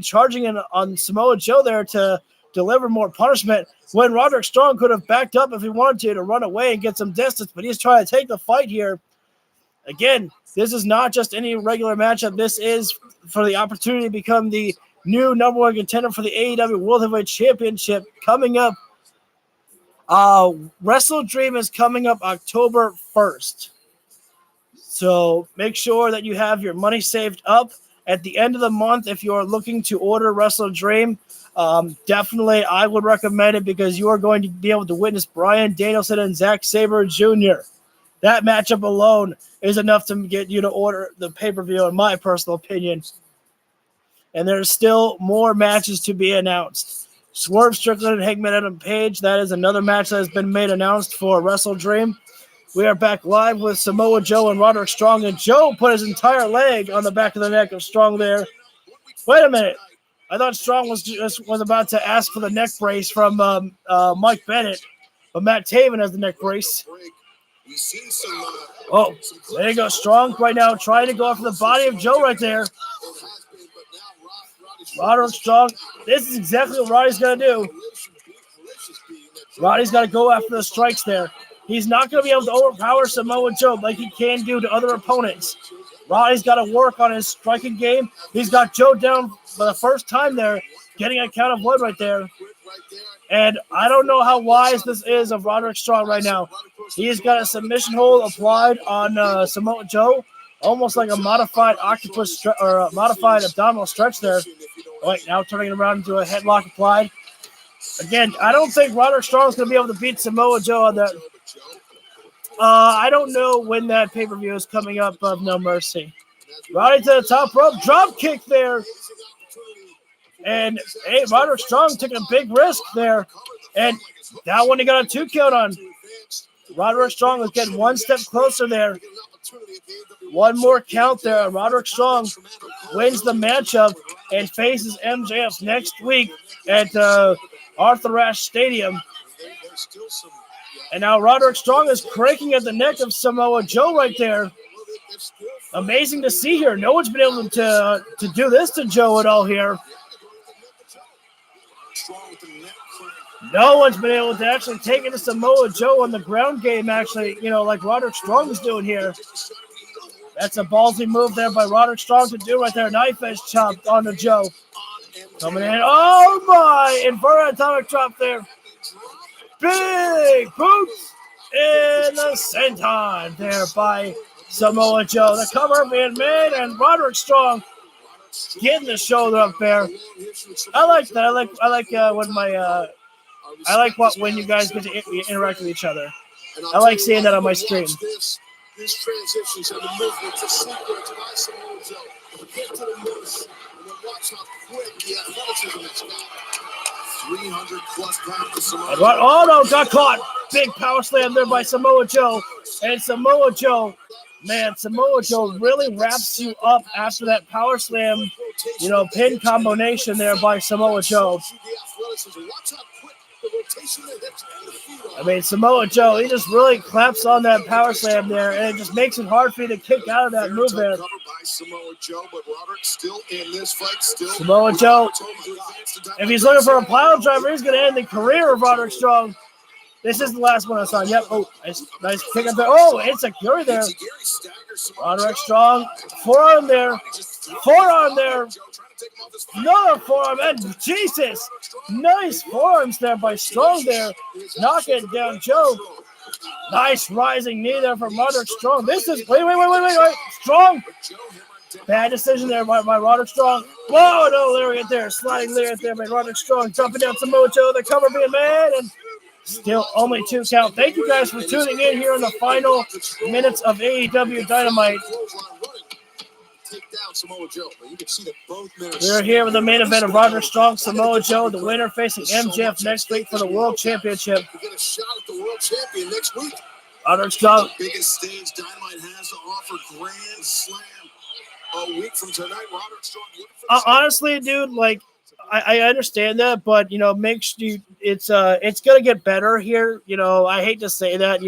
B: charging on Samoa Joe there to deliver more punishment when Roderick Strong could have backed up if he wanted to run away and get some distance, but he's trying to take the fight here. Again, this is not just any regular matchup. This is for the opportunity to become the new number one contender for the AEW World Heavyweight Championship coming up. Wrestle Dream is coming up October 1st. So make sure that you have your money saved up at the end of the month. If you're looking to order Wrestle Dream, definitely I would recommend it because you are going to be able to witness Bryan Danielson and Zack Sabre Jr. That matchup alone is enough to get you to order the pay-per-view, in my personal opinion. And there's still more matches to be announced. Swerve Strickland and Hangman Adam Page. That is another match that has been made announced for Wrestle Dream. We are back live with Samoa Joe and Roderick Strong. And Joe put his entire leg on the back of the neck of Strong there. Wait a minute. I thought Strong was about to ask for the neck brace from Mike Bennett. But Matt Taven has the neck brace. Oh, there you go. Strong right now trying to go after the body of Joe right there. Roderick Strong. This is exactly what Roddy's going to do. Roddy's got to go after the strikes there. He's not going to be able to overpower Samoa Joe like he can do to other opponents. Roddy's got to work on his striking game. He's got Joe down for the first time there, getting a count of wood right there. And I don't know how wise this is of Roderick Strong right now. He's got a submission hold applied on Samoa Joe, almost like a modified octopus or a modified abdominal stretch there. Wait, now turning it around into a headlock applied. Again, I don't think Roderick Strong is going to be able to beat Samoa Joe on that. I don't know when that pay-per-view is coming up of No Mercy. Roddy to the top rope, drop kick there. And hey, Roderick Strong took a big risk there. And that one he got a 2 count on. Roderick Strong was getting one step closer there. One more count there. Roderick Strong wins the matchup and faces MJF next week at Arthur Ashe Stadium. And now Roderick Strong is cranking at the neck of Samoa Joe right there. Amazing to see here. No one's been able to do this to Joe at all here. No one's been able to actually take it to Samoa Joe on the ground game, actually, like Roderick Strong is doing here. That's a ballsy move there by Roderick Strong to do right there. Knife edge chop onto Joe. Coming in. Oh, my! Inverted atomic drop there. Big boots in the senton there by Samoa Joe. The cover being made, and Roderick Strong getting the shoulder up there. I like that. I like when you guys get to interact with each other. I like seeing that on my stream.
F: These transitions and the movement, the sequence by Samoa Joe. Get to the moose, and then watch how quick the athleticism is now. 300 plus pounds to Samoa Joe.
B: Oh no, got caught. Big power slam there by Samoa Joe. And Samoa Joe really wraps you up after that power slam, pin combination there by Samoa Joe. I mean, Samoa Joe, he just really claps on that power slam there, and it just makes it hard for you to kick out of that move there. Samoa Joe, if he's looking for a pile driver, he's going to end the career of Roderick Strong. This is the last one I saw. Yep. Oh, nice kick up there. Oh, it's a Gary there. Roderick Strong, forearm there. Another forearm, and Jesus, nice forearms there by Strong there, knocking down Joe. Nice rising knee there from Roderick Strong. This is wait, Strong. Bad decision there by Roderick Strong. Whoa, no, lariat there, sliding lariat there by Roderick Strong, jumping down Samoa Joe. The cover being made, and still only 2 count. Thank you guys for tuning in here in the final minutes of AEW Dynamite. We're here with the main event of Roderick Strong, Samoa Joe, the winner facing MJF next week for the World Championship.
F: Get a shot at the World Champion next week.
B: Roderick Strong.
F: Biggest stage Dynamite has to offer, Grand Slam. A week from tonight, Roderick Strong.
B: Honestly, dude, I understand that, but it's gonna get better here. I hate to say that.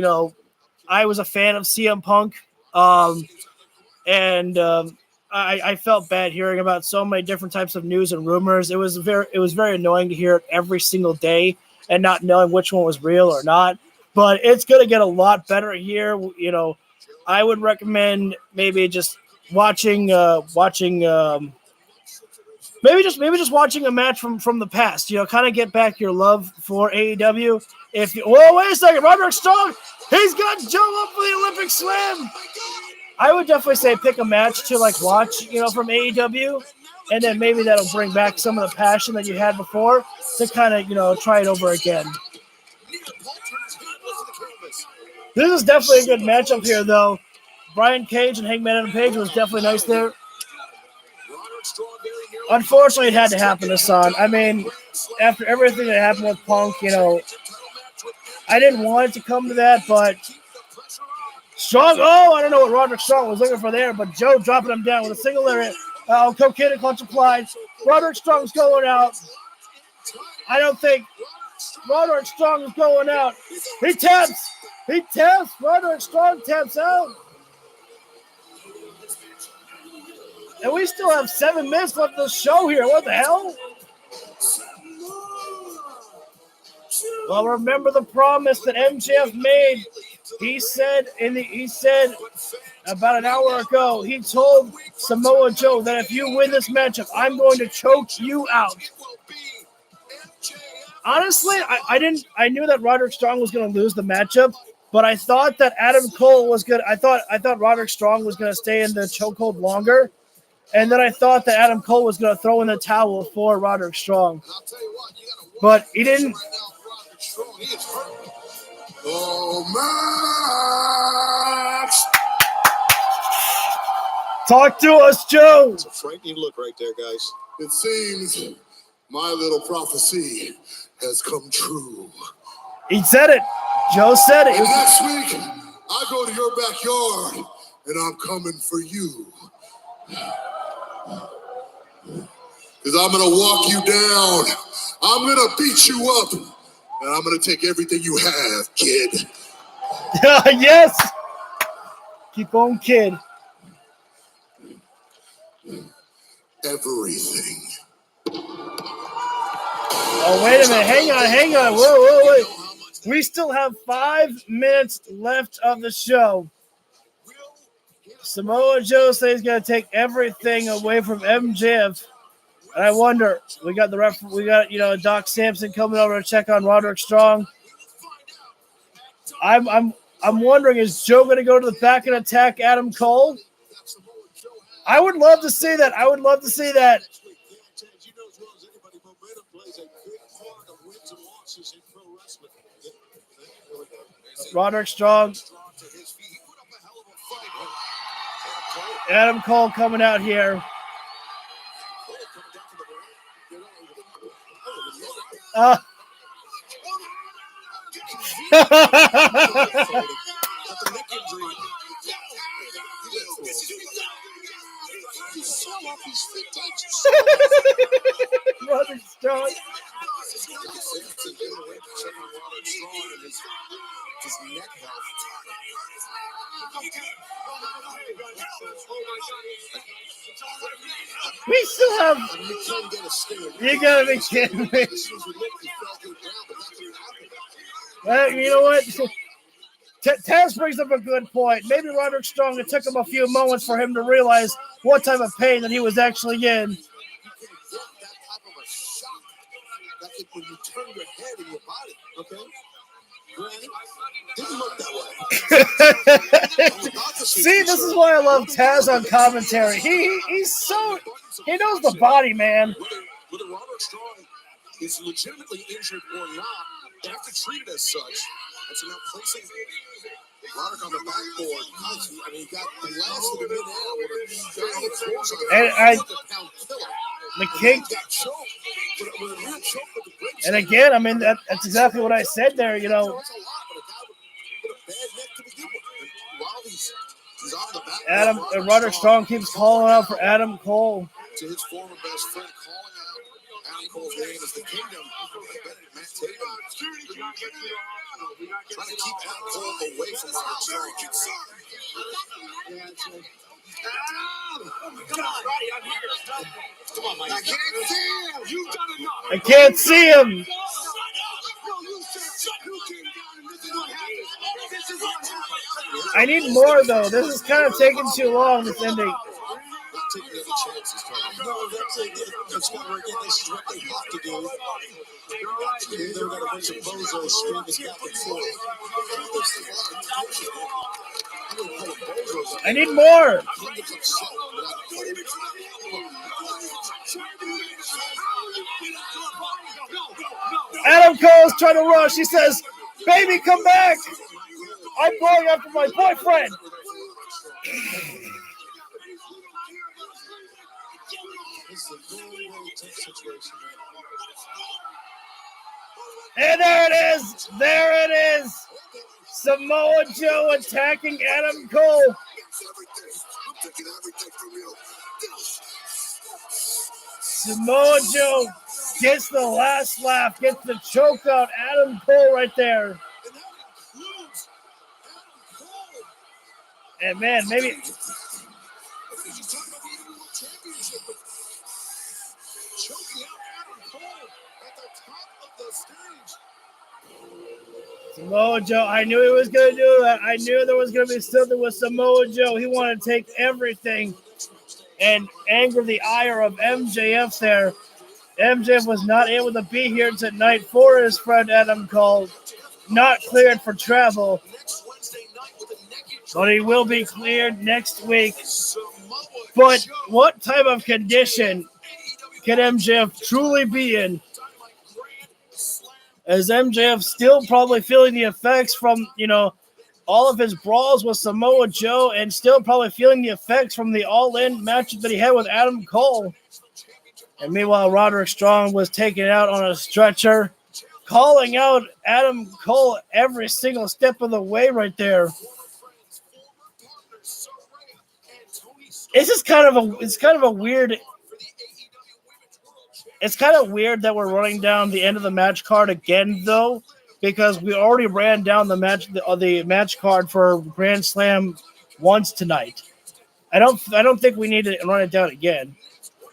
B: I was a fan of CM Punk, and I felt bad hearing about so many different types of news and rumors. It was very annoying to hear it every single day and not knowing which one was real or not. But it's gonna get a lot better here. I would recommend maybe just watching maybe just watching a match from the past. Kind of get back your love for AEW. Wait a second, Roderick Strong, he's got Joe up for the Olympic Slam. I would definitely say pick a match to watch, from AEW, and then maybe that'll bring back some of the passion that you had before to kind of, try it over again. This is definitely a good matchup here, though. Brian Cage and Hangman Adam Page was definitely nice there. Unfortunately, it had to happen to Son. I mean, after everything that happened with Punk, I didn't want it to come to that, but Strong, I don't know what Roderick Strong was looking for there, but Joe dropping him down with a single lariat. Cocaine and clutch applied. Roderick Strong's going out. I don't think Roderick Strong is going out. He taps. Roderick Strong taps out. And we still have 7 minutes left of the show here. What the hell? Well, remember the promise that MJF made. He said about an hour ago, he told Samoa Joe that if you win this matchup, I'm going to choke you out. Honestly, I knew that Roderick Strong was going to lose the matchup, but I thought that Adam Cole was good. I thought Roderick Strong was going to stay in the chokehold longer. And then I thought that Adam Cole was going to throw in the towel for Roderick Strong. But he didn't. Talk to us, Joe.
F: It's a frightening look right there, guys. It seems my little prophecy has come true.
B: He said it. Joe said it.
F: And next week, I go to your backyard, and I'm coming for you. Because I'm going to walk you down. I'm going to beat you up. And I'm going to take everything you have, kid.
B: Yes. Keep on, kid.
F: Everything.
B: Oh, wait a minute. Hang on. Wait. We still have 5 minutes left of the show. Samoa Joe says he's going to take everything away from MJF. And I wonder, we got Doc Sampson coming over to check on Roderick Strong. I'm wondering, is Joe going to go to the back and attack Adam Cole? I would love to see that. Roderick Strong. Adam Cole coming out here. Roderick Strong. We still have. You gotta be kidding me. You know what? Taz brings up a good point. Maybe Roderick Strong, it took him a few moments for him to realize what type of pain that he was actually in.
F: When you turn your head in your body, okay? Didn't look that way.
B: See, this is why I love Taz on commentary. He knows the body, man.
F: Whether Roderick Strong is legitimately injured or not, they have to treat it as such. And so now placing Roderick on the backboard, I mean, he got blasted in midair with a giant force on
B: the king. And again, I mean, that's exactly what I said there, you know. Adam and Roderick Strong keeps calling out for Adam Cole.
F: To his former best friend, calling out Adam Cole's name as the Kingdom. Trying to keep Adam Cole away from Roderick Strong. Come on, Mike. I can't see him. You've done enough.
B: I can't see him. I need more, though. This is kind of taking too long, this ending.
F: Taking any chances, no, that's what we're getting. This is what they have to do. They're going to bunch of bozos screaming back and forth.
B: I need more. Adam Cole's trying to rush. He says, "Baby, come back. I'm going after my boyfriend." And there it is. There it is. Samoa Joe attacking Adam Cole. Samoa Joe gets the last laugh, gets the choke out. Adam Cole right there. And man, maybe. Samoa Joe, I knew he was going to do that. I knew there was going to be something with Samoa Joe. He wanted to take everything and anger the ire of MJF there. MJF was not able to be here tonight for his friend Adam Cole. Not cleared for travel. But he will be cleared next week. But what type of condition can MJF truly be in? As MJF still probably feeling the effects from, all of his brawls with Samoa Joe and still probably feeling the effects from the all-in matches that he had with Adam Cole. And meanwhile, Roderick Strong was taken out on a stretcher, calling out Adam Cole every single step of the way right there. It's kind of weird that we're running down the end of the match card again, though, because we already ran down the match card for Grand Slam once tonight. I don't think we need to run it down again.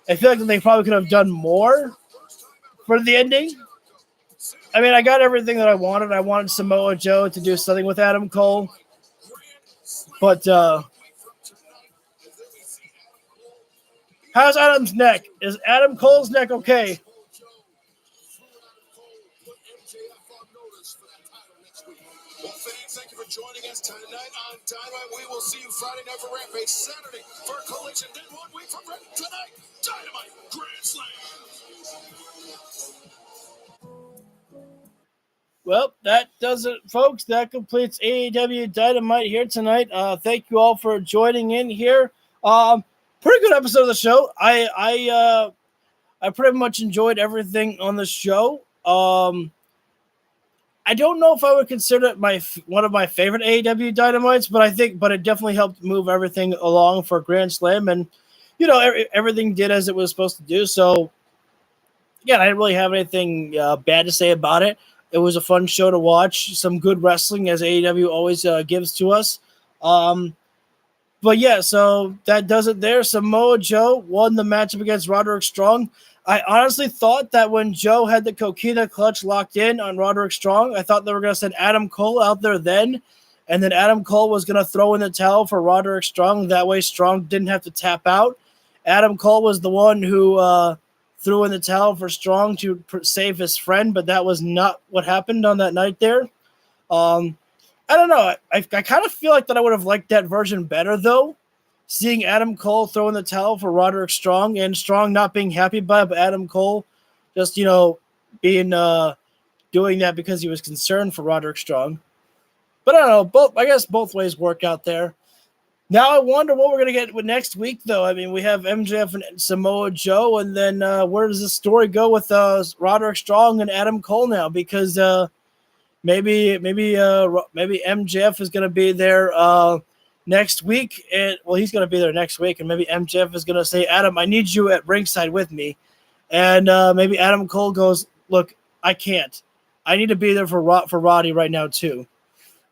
B: I feel like they probably could have done more for the ending. I mean, I got everything that I wanted. I wanted Samoa Joe to do something with Adam Cole, but how's Adam's neck? Is Adam Cole's neck okay?
F: Well, fans, thank you for joining us tonight on Dynamite. We will see you Friday night for Rampage, Saturday for Collision, then 1 week from tonight, Dynamite Grand Slam.
B: Well, that does it, folks. That completes AEW Dynamite here tonight. Thank you all for joining in here. Pretty good episode of the show. I pretty much enjoyed everything on the show. I don't know if I would consider it one of my favorite AEW Dynamites, but it definitely helped move everything along for Grand Slam, and everything did as it was supposed to do. So, again, I didn't really have anything bad to say about it. It was a fun show to watch. Some good wrestling, as AEW always gives to us. But yeah, so that does it there. Samoa Joe won the matchup against Roderick Strong. I honestly thought that when Joe had the Coquina clutch locked in on Roderick Strong, I thought they were going to send Adam Cole out there then, and then Adam Cole was going to throw in the towel for Roderick Strong. That way Strong didn't have to tap out. Adam Cole was the one who threw in the towel for Strong to save his friend, but that was not what happened on that night there. I don't know. I kind of feel like that I would have liked that version better, though. Seeing Adam Cole throw in the towel for Roderick Strong and Strong not being happy by it, but Adam Cole just, being doing that because he was concerned for Roderick Strong. But I don't know. I guess both ways work out there. Now I wonder what we're going to get with next week, though. I mean, we have MJF and Samoa Joe, and then where does the story go with Roderick Strong and Adam Cole now? Because maybe MJF is going to be there next week. He's going to be there next week, and maybe MJF is going to say, Adam, I need you at ringside with me. And maybe Adam Cole goes, look, I can't. I need to be there for Roddy right now, too.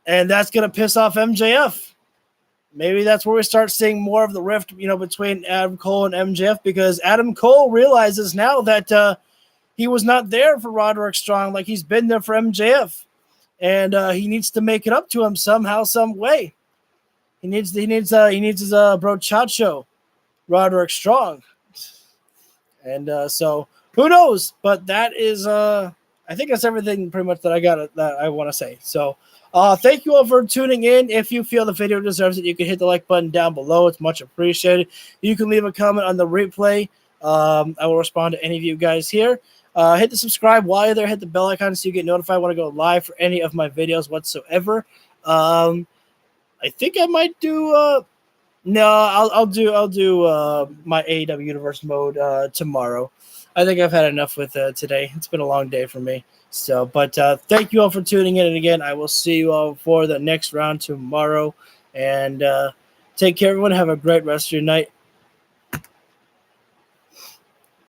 B: And that's going to piss off MJF. Maybe that's where we start seeing more of the rift, between Adam Cole and MJF, because Adam Cole realizes now that he was not there for Roderick Strong like he's been there for MJF. And he needs to make it up to him somehow, some way. He needs his brochacho, Roderick Strong. And so who knows? But that is I think that's everything pretty much that I want to say. So thank you all for tuning in. If you feel the video deserves it, you can hit the like button down below. It's much appreciated. You can leave a comment on the replay. I will respond to any of you guys here. Hit the subscribe while you're there. Hit the bell icon so you get notified when I go live for any of my videos whatsoever. I think I might do. I'll do my AEW Universe mode tomorrow. I think I've had enough with today. It's been a long day for me. So, but thank you all for tuning in. And again, I will see you all for the next round tomorrow. And take care, everyone. Have a great rest of your night.